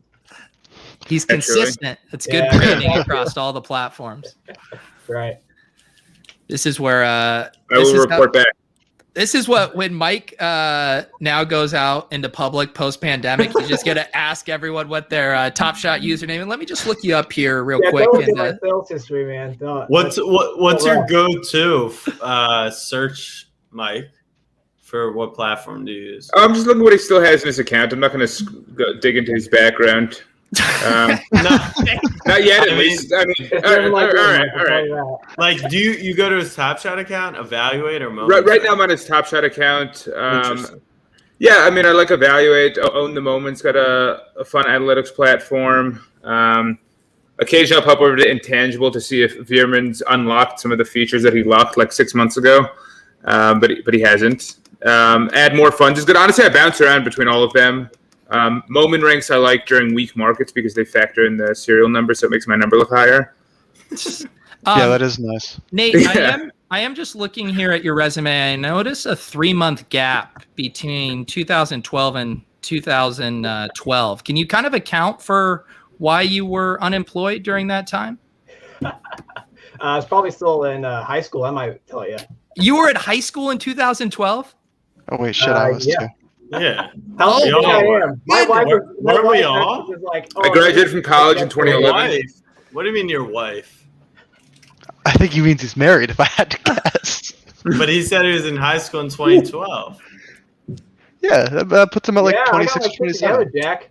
He's That's really- consistent. It's good Yeah. branding across all the platforms. Right. This is where I will report back. This is what when Mike now goes out into public post pandemic, you just got to ask everyone what their Top Shot username. And let me just look you up here real quick. Don't get And, my sales history, man. Don't. What's your go-to search, Mike? For what platform do you use? I'm just looking what he still has in his account. I'm not going to dig into his background. No, Not yet, at least. I mean, It's all nothing like this, right. Mike, I'll tell you that. like do you go to his Top Shot account, evaluate or moment? Right now, I'm on his Top Shot account. Interesting. Yeah, I mean, I like Evaluate. Own the Moment's got a fun analytics platform. Occasionally, I'll pop over to Intangible to see if Veerman's unlocked some of the features that he locked like 6 months ago, but he hasn't. Add more funds is good. Honestly, I bounce around between all of them. Moment ranks I like during weak markets because they factor in the serial number, so it makes my number look higher. Yeah, that is nice. Nate, I am just looking here at your resume. I notice a 3-month gap between 2012 and 2012. Can you kind of account for why you were unemployed during that time? I was probably still in high school, I might tell you. You were at high school in 2012? Oh, wait, shit, I was yeah. too. Yeah. How old We do you think all I am? My wife was, my Weren't we wife all? was like, I graduated from college in 2011. What do you mean your wife? I think he means he's married, if I had to guess. But he said he was in high school in 2012. Yeah, that puts him at like yeah, 26 I or got my shit together, 27. Jack.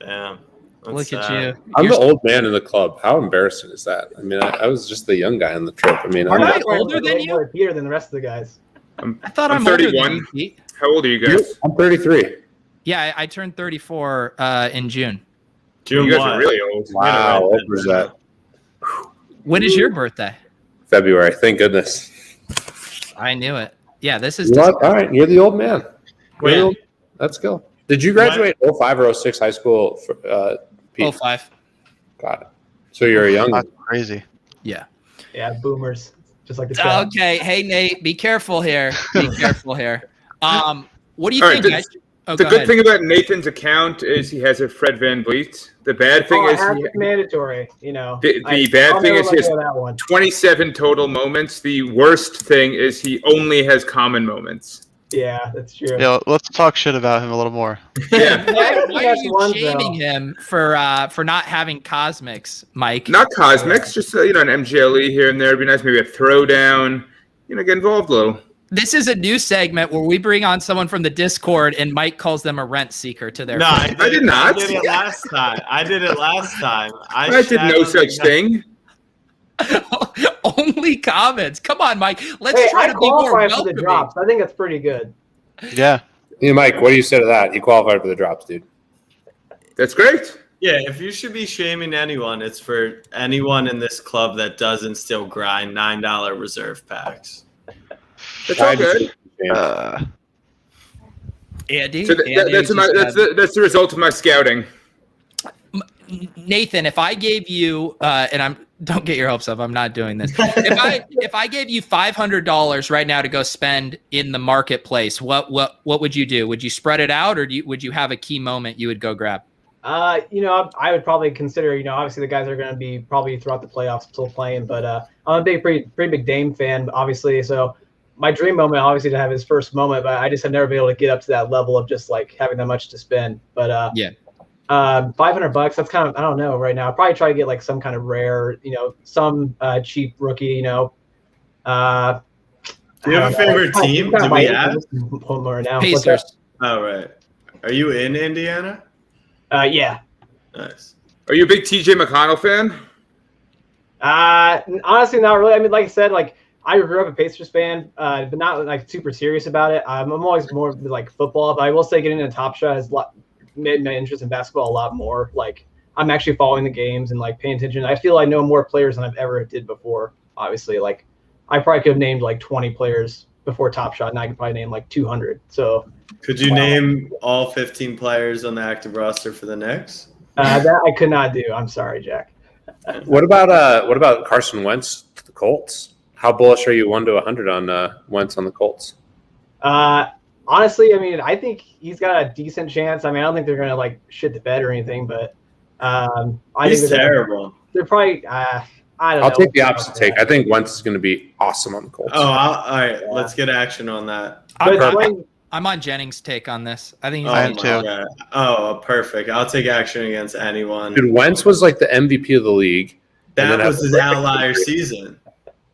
Damn. That's Look at sad. you. I'm You're- the old man in the club. How embarrassing is that? I mean, I was just the young guy on the trip. I mean, Am I'm I not, older than you? More Peter than the rest of the guys. I thought I'm I'm older 31. than you, Pete. How old are you guys? I'm 33. Yeah, I turned 34 in June. June You guys 1. are really old. Wow, Yeah, what was that? When is your birthday? February. Thank goodness. I knew it. Yeah, this is You know what? All right, you're the old man. When? You're the old- Let's go. Did you graduate 05 or 06 high school? Pete? 05. Got it. So you're a young. That's crazy. Yeah. Yeah, boomers. Just like the show. Okay. Hey, Nate, be careful here. Be careful here. What do you All think, right, guys? Oh, The go good ahead. thing about Nathan's account is he has a Fred Van Vliet. The bad thing is it's mandatory, you know. the bad I'll thing never is let he has go of that one. 27 total moments. The worst thing is he only has common moments. Yeah, that's true. Yeah, let's talk shit about him a little more. Yeah, Why are That's you one, shaming though. him for not having cosmics, Mike? not cosmics, just an MGLE here and there. It'd be nice, maybe a throwdown. Get involved a little. This is a new segment where we bring on someone from the Discord and Mike calls them a rent seeker to their No, friends. I did not. I did it last time. I did I did no such thing. Only comments. Come on, Mike. Let's Hey, try I to be more qualify for the welcoming. drops. I think that's pretty good. Yeah. Hey, Mike, what do you say to that? You qualified for the drops, dude. That's great. Yeah, if you should be shaming anyone, it's for anyone in this club that doesn't still grind $9 reserve packs. That's all good. Andy, So Andy that's the result of my scouting. Nathan, if I gave you, don't get your hopes up. I'm not doing this. If I gave you $500 right now to go spend in the marketplace, what would you do? Would you spread it out, or would you have a key moment you would go grab? I would probably consider, obviously the guys are going to be probably throughout the playoffs still playing, but I'm a pretty big Dame fan, obviously. So my dream moment, obviously, to have his first moment, but I just have never been able to get up to that level of just like having that much to spend. But yeah. $500, that's kind of, I don't know right now. I'll probably try to get like some kind of rare, some cheap rookie, Do you have a favorite team? Do we have? Right now. Pacers. Oh, right. Are you in Indiana? Yeah. Nice. Are you a big TJ McConnell fan? Honestly, not really. I mean, like I said, like I grew up a Pacers fan, but not like super serious about it. I'm always more like football, but I will say getting into Top Shot has made my interest in basketball a lot more. Like I'm actually following the games and like paying attention. I feel I know more players than I've ever did before. Obviously, like I probably could have named like 20 players before Top Shot, and I could probably name like 200. So Could you name all 15 players on the active roster for the Knicks? that I could not do. I'm sorry, Jack. What about Carson Wentz to the Colts? How bullish are you 1 to 100 on Wentz on the Colts? Honestly, I mean, I think he's got a decent chance. I mean, I don't think they're gonna like shit the bed or anything, but He's think terrible. They're probably. I don't know. I'll take the opposite take. I think Wentz is going to be awesome on the Colts. Oh, all right. Let's get action on that. I'm on Jennings' take on this. I think he's Oh, I am gonna too. be God. Oh, perfect. I'll take action against anyone. Dude, Wentz was like the MVP of the league. and That then was his outlier season.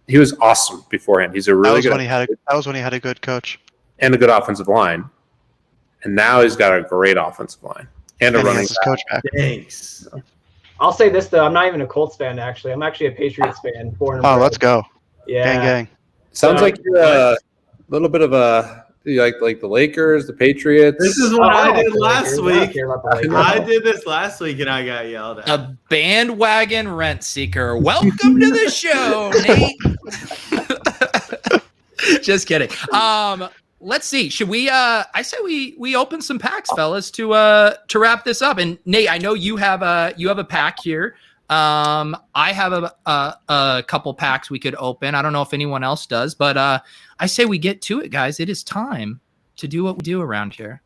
He was awesome beforehand. He's a That really was good when he had a good coach. and a good offensive line. And now he's got a great offensive line and a And he running has his back. coach back. Thanks. I'll say this though, I'm not even a Colts fan actually. I'm actually a Patriots fan. Born and Oh, bred. let's go. Yeah. Gang. Sounds like you're a little bit of a You like the Lakers, the Patriots? This is what I did the last Lakers. I don't week. care about the Lakers. I did this last week and I got yelled at. A bandwagon rent seeker. Welcome to the show, Nate. Just kidding. Let's see. Should we? I say we open some packs, fellas, to wrap this up. And Nate, I know you have a pack here. I have a couple packs we could open. I don't know if anyone else does, but I say we get to it, guys. It is time to do what we do around here.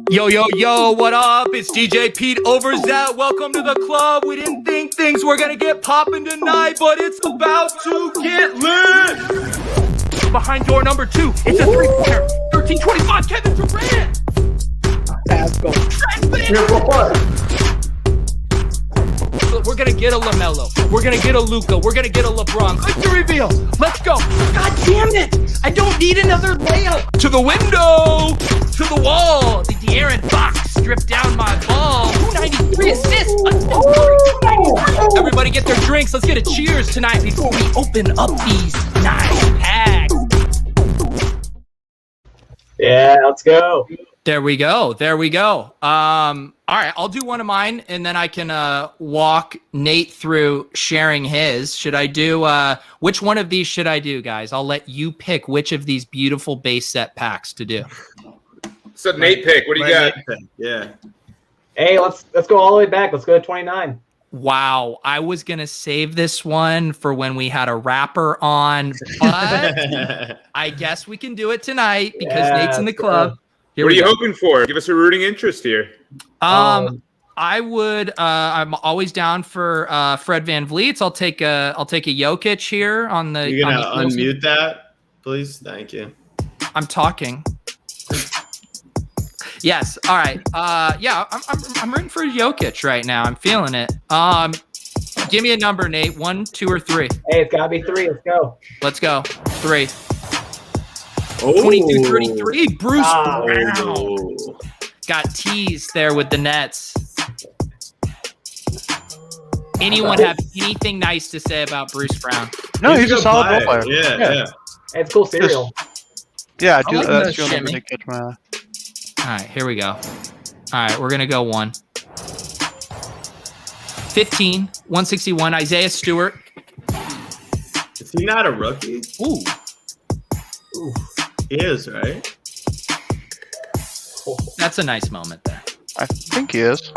Yo, what up? It's DJ Pete Overzet. Welcome to the club. We didn't think things were gonna get popping tonight, but it's about to get lit. Behind door number 2, it's a 3-pointer. 13-25, Kevin Durant. Let's go. We're gonna get a LaMelo. We're gonna get a Luka. We're gonna get a LeBron. Quick to reveal. Let's go. God damn it! I don't need another layup. To the window. To the wall. The De'Aaron Fox stripped down my ball. 293 assists. 293. Everybody get their drinks. Let's get a cheers tonight before we open up these nice packs. Yeah, let's go. There we go. All right, I'll do one of mine, and then I can walk Nate through sharing his. Should I do which one of these should I do, guys? I'll let you pick which of these beautiful base set packs to do. So Nate pick. What do you got? Yeah. Hey, let's go all the way back. Let's go to 29. Wow, I was gonna save this one for when we had a rapper on, but I guess we can do it tonight because Nate's in the club. Here What are you go. hoping for? Give us a rooting interest here. I would. I'm always down for Fred VanVleet. I'll take a Jokic here on the. You're gonna on the unmute that, please. Thank you. I'm talking. Yes. All right. Yeah. I'm rooting for Jokic right now. I'm feeling it. Give me a number, Nate. 1, 2, or 3. Hey, it's gotta be 3. Let's go. Let's go. 3. Oh. 22-33. Bruce Ah. Brown got teased there with the Nets. Anyone have anything nice to say about Bruce Brown? No, he's a solid role player. Yeah. Hey, it's cool cereal. Yeah, I like the that's the only shimmy. thing that catch my eye. All right, here we go. All right, we're going to go 1. 15, 161, Isaiah Stewart. Is he not a rookie? Ooh. He is, right? That's a nice moment there. I think he is.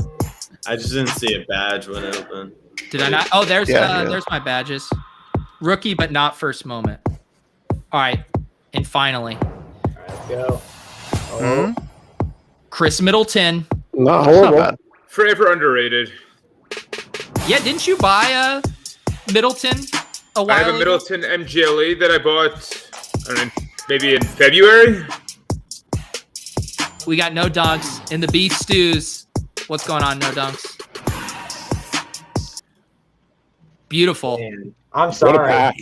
I just didn't see a badge when it opened. Did I not? Oh, there's Yeah. there's my badges. Rookie, but not first moment. All right, and finally, All right, let's go. Mhm. Chris Middleton. Not That's not horrible. bad. Forever underrated. Yeah, didn't you buy a Middleton a while I have a ago? Middleton MGLE that I bought, I don't know, maybe in February. We got No Dunks in the beef stews. What's going on, No Dunks? Beautiful. Man, I'm What a sorry. pack.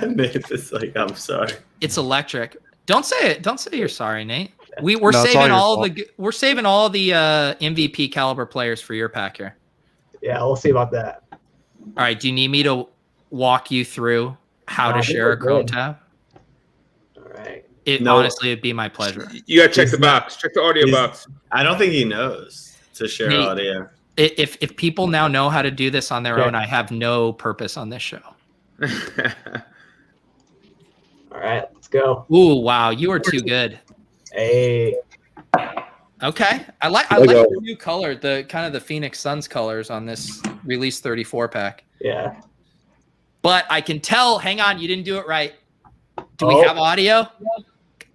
Nate is like, I'm sorry. It's electric. Don't say it. Don't say you're sorry, Nate. We're No, it's saving all all your the we're saving all the MVP caliber players for your pack here. Yeah, we'll see about that. All right. Do you need me to walk you through how No, to I think share we're a Chrome good. tab? All right. Honestly, it'd be my pleasure. You gotta check the box. Check the audio box. I don't think he knows to share Nate. audio. If people now know how to do this on their Okay. own, I have no purpose on this show. All right, let's go. Ooh, wow, you are too good. Hey. Okay, I like There you go. the new color, the kind of the Phoenix Suns colors on this release 34 pack. Yeah. But I can tell. Hang on, you didn't do it right. Do we Oh. have audio?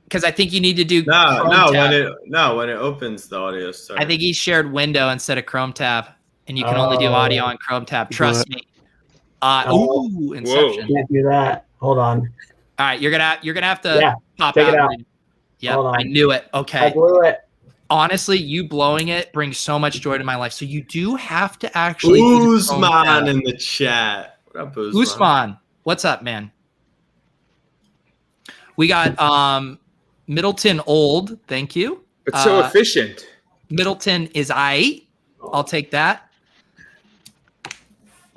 Because I think you need to do. No, Chrome tab. when it opens the audio starts. I think he shared window instead of Chrome tab, and you can only do audio on Chrome tab. Trust me. Oh. Ooh, Inception. Can't do that. Hold on. All right, you're gonna have to Yeah, pop take out. it out. Yeah, Hold on. I knew it. I Okay. blew it. Honestly, you blowing it brings so much joy to my life. So you do have to actually do the Chrome Usman tab. in the chat. What up, Usman? Usman, what's up, man? We got Middleton old. Thank you. It's so efficient. Middleton is I. I'll take that.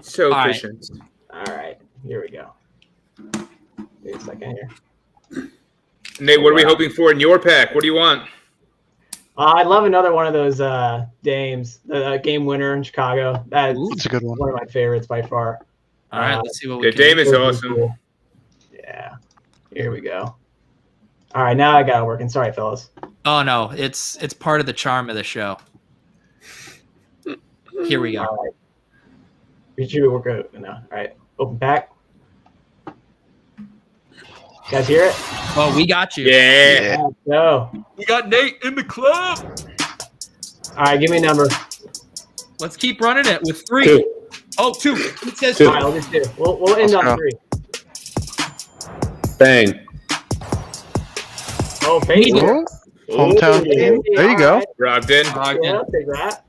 So All right. efficient. All right. Here we go. Wait a second here. Nate, what are we hoping for in your pack? What do you want? I'd love another one of those Dames, the game winner in Chicago. That's a good one. One of my favorites by far. All right, let's see what we Yeah, can Dame do. is awesome. Cool. Yeah. Here we go. All right, now I got it working. Sorry, fellas. Oh no, it's part of the charm of the show. Here we go. All right. We should work out now. All right, open pack. You guys hear it? Oh, we got you. Yeah. Let's go. We got Nate in the club. All right, give me a number. Let's keep running it with 3. Two. Oh, 2. It says Two. All right, we'll just do. We'll end Let's on go. 3. Bang. Oh, baby. Oh, hometown team. There you go. Brogdon. Yeah, I'll take that.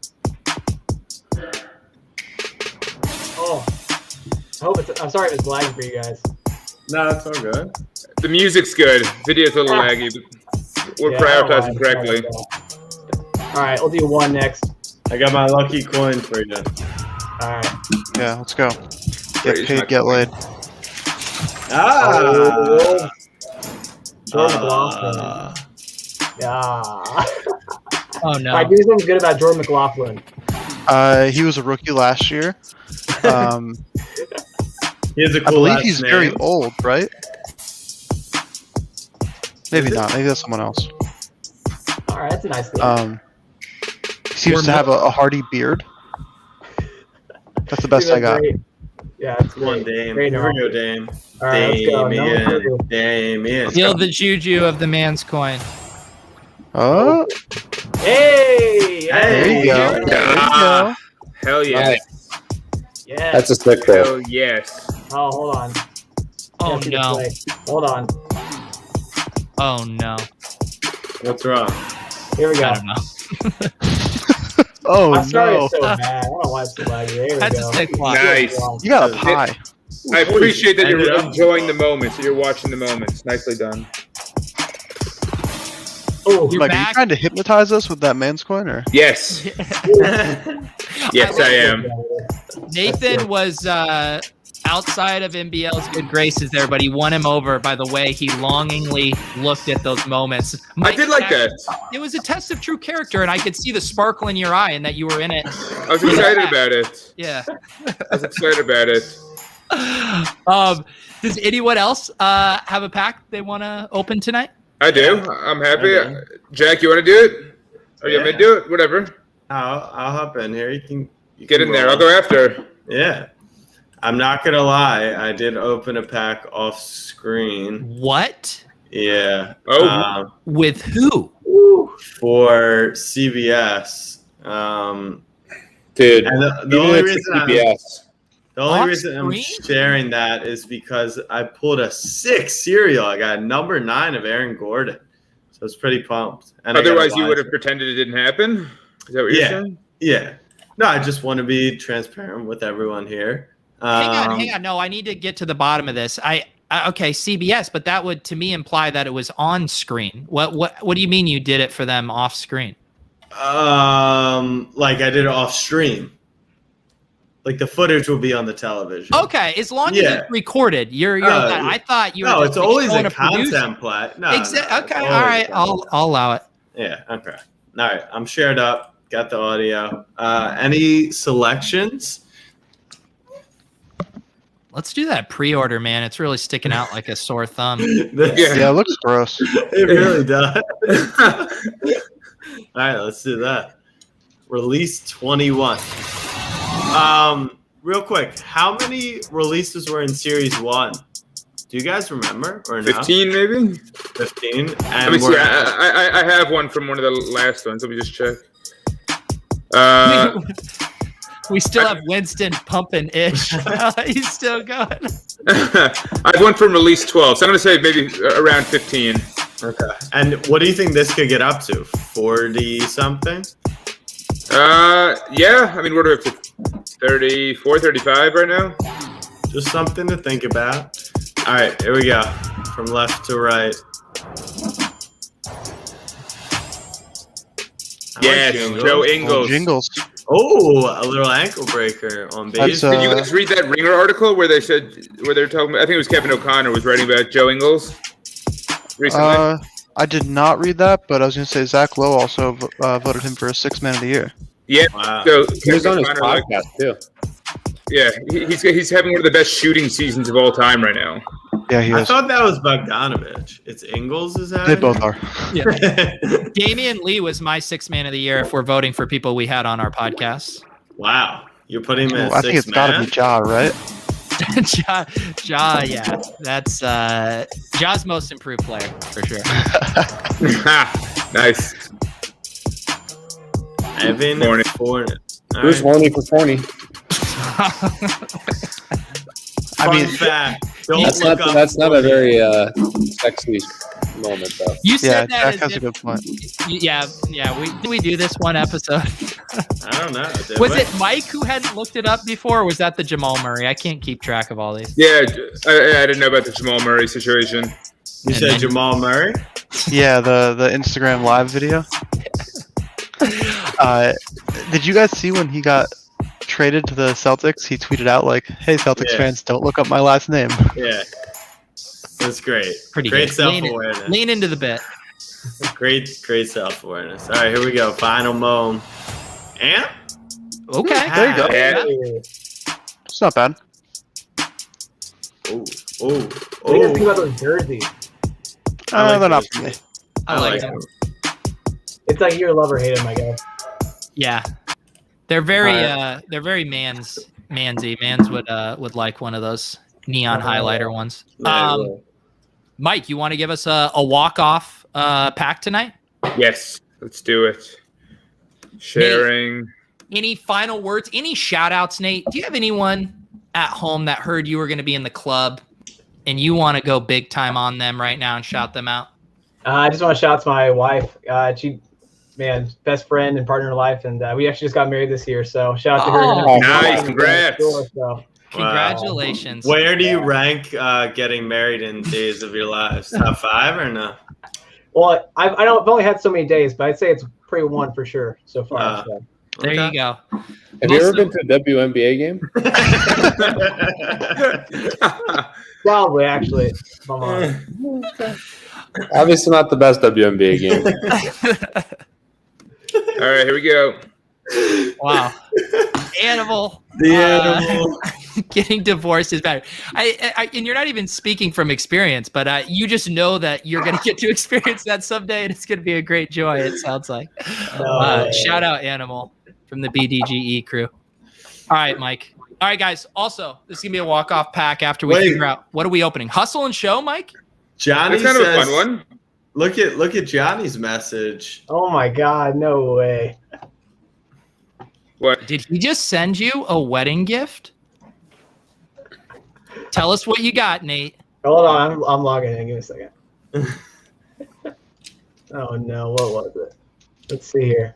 Oh, I'm sorry if it's lagging for you guys. No, it's all good. The music's good. Video's a little laggy, but we're Yeah, prioritizing all correctly. All right, we'll do 1 next. I got my lucky coin for you. All right. Yeah, let's go. Wait, Get paid, get laid. Ah. Jordan McLaughlin. Yeah. Oh All no. right, do something good about Jordan McLaughlin. He was a rookie last year. He has a I cool believe last he's name. very old, right? Maybe not. Maybe that's someone else. All right, that's a nice thing. He seems to have a hardy beard. That's the best I got. Great. Yeah, it's Come on, great. Dame. Great Here we number. go, Dame. All right, let's go. Number 2. Damien. Feel the juju of the man's coin. Oh, Hey! there you go. Hey. There you go. Hell yeah. Nice. Yeah. That's a sick roll. Hell yes. Oh, hold on. Oh Can't see the no. play. Hold on. Oh no. What's wrong? Here we go. I don't know. Oh I'm sorry no! it's so bad. I don't know why it's so laggy. There we That's go. a sick block. Nice. You got a pie. I appreciate that Ended you're up- enjoying the moments, that you're watching the moments. Nicely done. Oh, You're Mike, are you back. trying to hypnotize us with that man's coin, or? Yes. Yes, I am. Nathan was outside of NBL's good graces there, but he won him over by the way he longingly looked at those moments. I did like that. It was a test of true character, and I could see the sparkle in your eye and that you were in it. I was excited about it. Yeah. I was excited about it. Does anyone else have a pack they want to open tonight? I do. I'm happy. I do. Jack, you want to do it? Or you want me to do it? Whatever. I'll hop in here. You can Get in there. I'll go after. Yeah. I'm not gonna lie. I did open a pack off screen. What? Yeah. Oh. With who? For CBS. Dude, And the even only if reason it's CBS. The only Off reason I'm screen? sharing that is because I pulled a 6 serial. I got number 9 of Aaron Gordon. So it's pretty pumped. And I got a Otherwise, you wise- would have pretended it didn't happen? Is that what you're Yeah. saying? Yeah. No, I just want to be transparent with everyone here. Hang on. No, I need to get to the bottom of this. Okay, CBS, but that would to me imply that it was on screen. What do you mean you did it for them off screen? Like I did it off stream. Like the footage will be on the television. Okay, as long as Yeah. it's recorded, you're. I thought you were. No, just it's always showing a producer. content play. No, Okay, it's all always right. I'll allow it. Yeah. Okay. All right. I'm shared up. Got the audio. Any selections? Let's do that pre-order, man. It's really sticking out like a sore thumb. Yeah, it looks gross. It really does. All right, let's do that. Release 21. Real quick, how many releases were in Series 1? Do you guys remember or no? 15, maybe? 15. Let And me see. we're- I have one from one of the last ones. Let me just check. We still have Winston pumping ish. He's still going. I have one from release 12, so I'm going to say maybe around 15. Okay. And what do you think this could get up to? 40 something? Yeah. I mean, we're up to 34, 35 right now. Just something to think about. All right, here we go. From left to right. Yes, Joe Ingles. Jingles. Oh, a little ankle breaker on base. That's, Did you guys read that Ringer article where they said, where they're talking about, I think it was Kevin O'Connor was writing about Joe Ingles? recently? I did not read that, but I was going to say Zach Lowe also voted him for a 6th man of the year. Yeah. Wow. So He was on his Connor, like, podcast too. yeah, he's having one of the best shooting seasons of all time right now. Yeah, he I is. thought that was Bogdanovich. It's Ingles, is that? They both are. Damian Lee was my 6th man of the year if we're voting for people we had on our podcast. Wow. You're putting him at I think it's got to be Ja, right? Ja, yeah. That's Ja's most improved player for sure. Nice. Evan Horny. Fournier. Who's horny for corny? I mean, fact. Don't That's not a very sexy moment though. You said Yeah, that Jack as has a if, good point. yeah. Did we do this one episode? I don't know. Was it Mike who hadn't looked it up before, or was that the Jamal Murray? I can't keep track of all these. Yeah, I didn't know about the Jamal Murray situation. You said Jamal Murray? Yeah, the Instagram live video. Did you guys see when he got traded to the Celtics? He tweeted out like, "Hey, Celtics fans, don't look up my last name." Yeah. That's great. Pretty great good. self-awareness. Lean into the bit. Great self-awareness. All right, here we go. Final moan. And Okay. There you go. Yeah. It's not bad. oh, What do you guys think about those jerseys? I like They're not those. for me. I like them. them. It's like you love or hate them, I guess. Yeah, they're very mansy. Mans would like one of those neon highlighter ones. Mike, you want to give us a walk-off pack tonight? Yes, let's do it. Sharing. Any final words? Any shout-outs, Nate? Do you have anyone at home that heard you were going to be in the club and you want to go big time on them right now and shout them out? I just want to shout out to my wife. Best friend and partner in life, and we actually just got married this year. So shout out to her. Oh, nice, congrats. Congratulations. Where do you rank getting married in days of your lives? Top 5 or no? Well, I've only had so many days, but I'd say it's pretty 1 for sure so far. So. There you go. Have you ever been to a WNBA game? Probably, actually. If I'm honest. Obviously not the best WNBA game. All right, here we go. Wow. Animal. The animal. Getting divorced is better. And you're not even speaking from experience, but you just know that you're going to get to experience that someday, and it's going to be a great joy, it sounds like. Shout out Animal from the BDGE crew. All right, Mike. All right, guys. Also, this is going to be a walk-off pack after we figure out what are we opening. Hustle and Show, Mike? Johnny That's kind of a says, fun one. Look at Johnny's message. Oh my God, no way. What? Did he just send you a wedding gift? Tell us what you got, Nate. Hold on, I'm logging in. Give me a second. Oh no, what was it? Let's see here.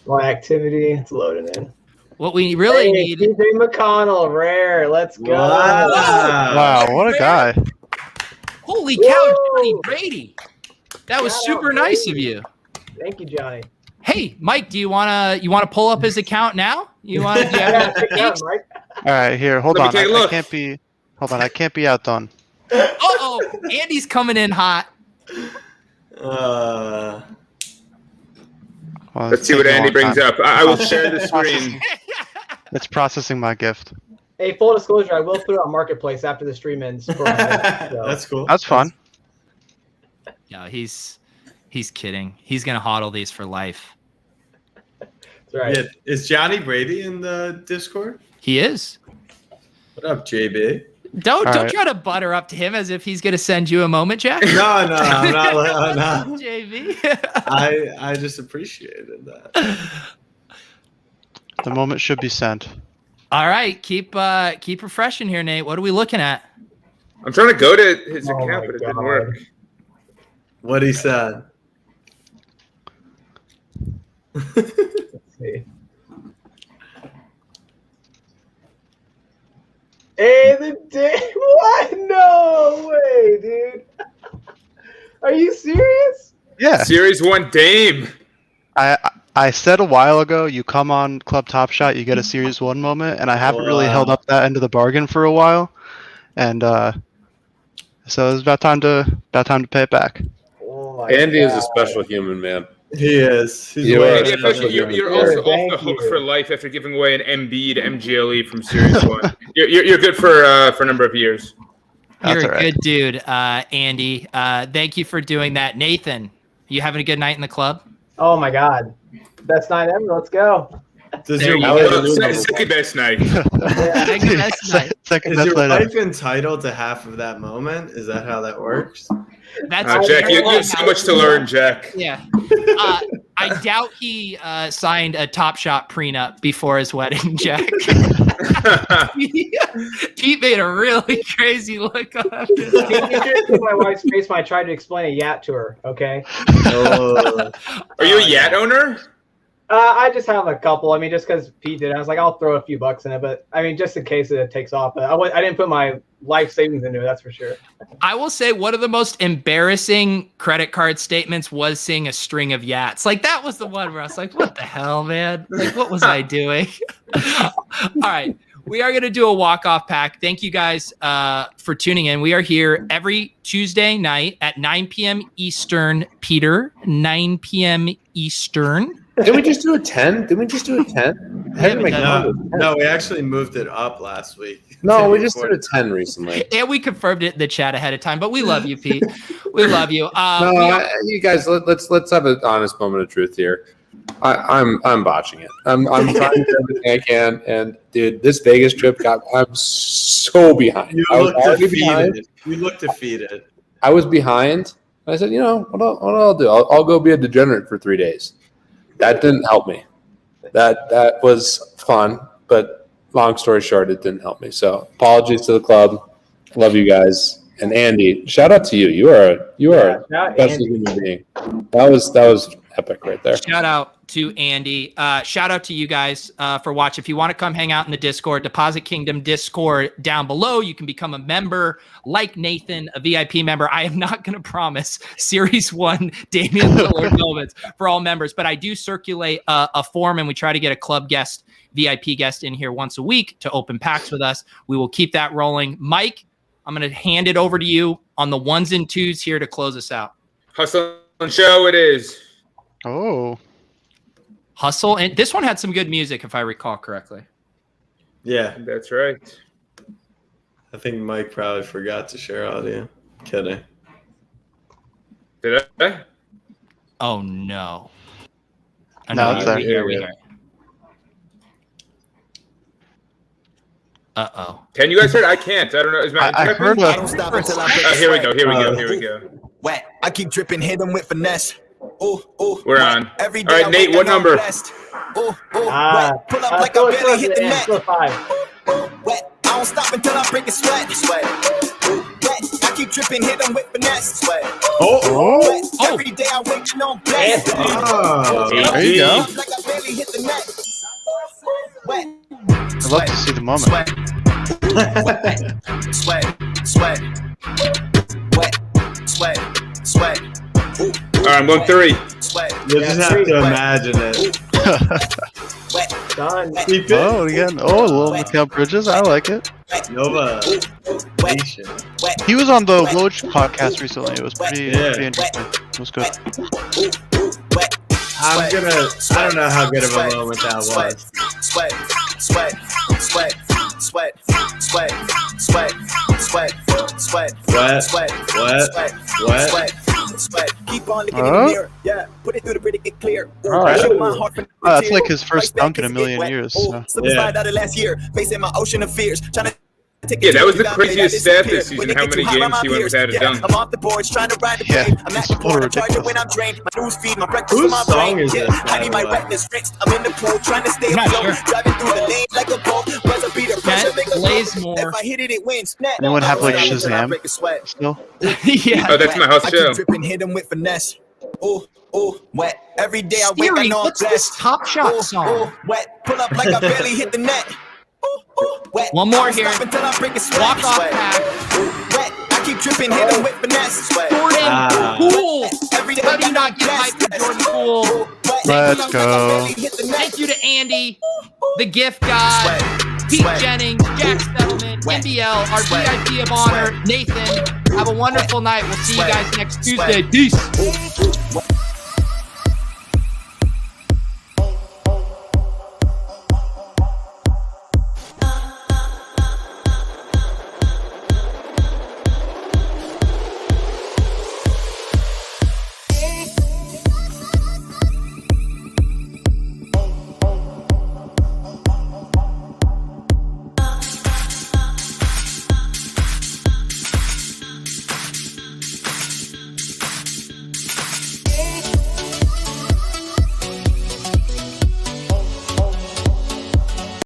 My activity, it's loading in. What we really need. TJ McConnell, rare. Let's go. Wow, what a guy. Holy cow, Johnny Brady. That was super nice of you. Thank you, Johnny. Hey, Mike, do you wanna pull up his account now? You want to? Yeah, take it out, Mike. All right, here, hold Let on. me take a look. I can't be outdone. Uh-oh, Andy's coming in hot. Well, Let's see what Andy brings up. I will share the screen. It's processing my gift. Hey, full disclosure, I will put it on Marketplace after the stream ends. So. That's cool. That's fun. Yeah, he's kidding. He's gonna hodl these for life. That's right. Yeah, is Johnny Brady in the Discord? He is. What up, JB? Don't right. try to butter up to him as if he's gonna send you a moment, Jack. No, I'm not. JV. I just appreciated that. The moment should be sent. All right, keep refreshing here, Nate. What are we looking at? I'm trying to go to his Oh account, my but it didn't God. work. What he said. Let's see. Hey, the day. What? No way, dude. Are you serious? Yeah. Series 1 Dame. I said a while ago, you come on Club Top Shot, you get a Series 1 moment, and I haven't really held up that end of the bargain for a while. And So it's about time to pay it back. Oh my Andy is a God. special human, man. He is. He's You way are. Yeah, better especially than you're me. also off Thank the hook you. for life after giving away an MB to MGLE from Series 1. You're good for a number of years. That's You're all a right. good dude, Andy. Thank you for doing that. Nathan, you having a good night in the club? Oh my God. Best night ever. Let's go. Does There your you wife, go. Second best night. Second best night. Second is best your night. wife entitled to half of that moment? Is that how that works? That's Jack, you very have so much to learn, Jack. Yeah. I doubt he signed a Top Shot prenup before his wedding, Jack. Pete made a really crazy look on You should see my wife's face when I tried to explain a yacht to her. Okay. Oh, Are you a yacht owner? I just have a couple. I mean, just because Pete did, I was like, I'll throw a few bucks in it. But I mean, just in case it takes off. But I didn't put my life savings into it. That's for sure. I will say one of the most embarrassing credit card statements was seeing a string of yachts. Like that was the one where I was like, what the hell, man? Like, what was I doing? All right. We are going to do a walk-off pack. Thank you guys for tuning in. We are here every Tuesday night at 9 p.m. Eastern. Peter, 9 p.m. Eastern. Didn't we just do a 10? Didn't we just do a 10? I had to make no, one. no, we actually moved it up last week. No, we just did a 10 recently. And we confirmed it in the chat ahead of time, but we love you, Pete. We love you. You guys, let's have an honest moment of truth here. I'm botching it. I'm trying to do everything I can, and dude, this Vegas trip I'm so behind. You I was look already behind. defeated. You look defeated. I was behind. I said, you know what I'll do? I'll go be a degenerate for 3 days. That didn't help me. That was fun, but long story short, it didn't help me. So apologies to the club. Love you guys. And Andy, shout out to you. You are a best human being. That was epic right there. Shout out to Andy. Shout out to you guys for watching. If you want to come hang out in the Discord, Deposit Kingdom Discord down below, you can become a member like Nathan, a VIP member. I am not going to promise Series 1 Damian Lillard moments for all members, but I do circulate a form and we try to get a club guest, VIP guest in here once a week to open packs with us. We will keep that rolling. Mike, I'm going to hand it over to you on the ones and twos here to close us out. Hustle and show it is. Oh. Hustle. And this one had some good music, if I recall correctly. Yeah, That's right. I think Mike probably forgot to share audio. Kidding. Did I? Oh, no. No, it's there. We hear. Uh-oh. Can you guys hear it? I can't. I don't know. Is my I heard I don't stop until I break a Here we sweat. go. Here we go. Wet. I keep dripping, hit them with finesse. Ooh, ooh. We're wet. on. Every All right, day I Nate, wake what up, I'm number? blessed. Ooh, ooh, wet. Pull up like Still I barely hit the and net. still 5. Ooh, wet. I don't stop until I break a sweat. Ooh, wet. I keep dripping, hit them with finesse. Sweat. Oh. Wet. Every day I wake up, I'm blessed. Oh, There you go. Pull up like I barely hit the net. Wet. I'd love to see the moment. Sweat. Sweat. Wet. Sweat. Ooh, ooh, All right, I'm going 3. Sweat. you'll just have to imagine it. Wet. Done. Keep it. Oh, again. Oh, a little Mikal Bridges. I like it. Nova Wet. Nation. Wet. He was on the Woj podcast recently. It was pretty Yeah. interesting. It was good. Wet. I don't know how good of a moment that was. Sweat. Keep on looking in the mirror. Yeah, put it through the pretty get clear. All right. Show my heart from the That's tear. like his first dunk in a million years. So. Slip slide out of last year, facing my ocean of fears. Trying to take Yeah, it that was to the you, craziest that stat this disappeared. season, When it how get many too hot, games my he went peers. without a dunk. I'm off the boards, trying to ride the Yeah, wave. I'm it's at the board, ridiculous. charging when I'm drained. My news feed, my breakfast Whose for my song brain. is Yeah, this, by I need the my way? wetness rinsed. I'm in the pool, trying to stay Not afloat. sure. Driving through the lane like a boat. Buzzer beater, pressure make a Blazemore. If I hit it, it wins. Anyone have like I don't stop until I Shazam? break a sweat. Still? Yeah. Oh, that's my house I show. keep dripping, hit them with finesse. Ooh, wet. Every day I wake, I Siri, know I'm what's this blessed. Top Shot Ooh, song? wet. Pull up like I barely hit the net. Wet. One more I don't here. stop until I break a sweat. Walk off Sweat. pack. Wet. I keep dripping, hit them with finesse. Sweat. Jordan Poole. Every day How I do you not get hyped for Jordan Poole? Let's go. Thank you to Andy, the gift god. Pete Jennings, Jack Settlement, NBL, our VIP of honor, Nathan. Have a wonderful night. We'll see you guys next Tuesday. Peace.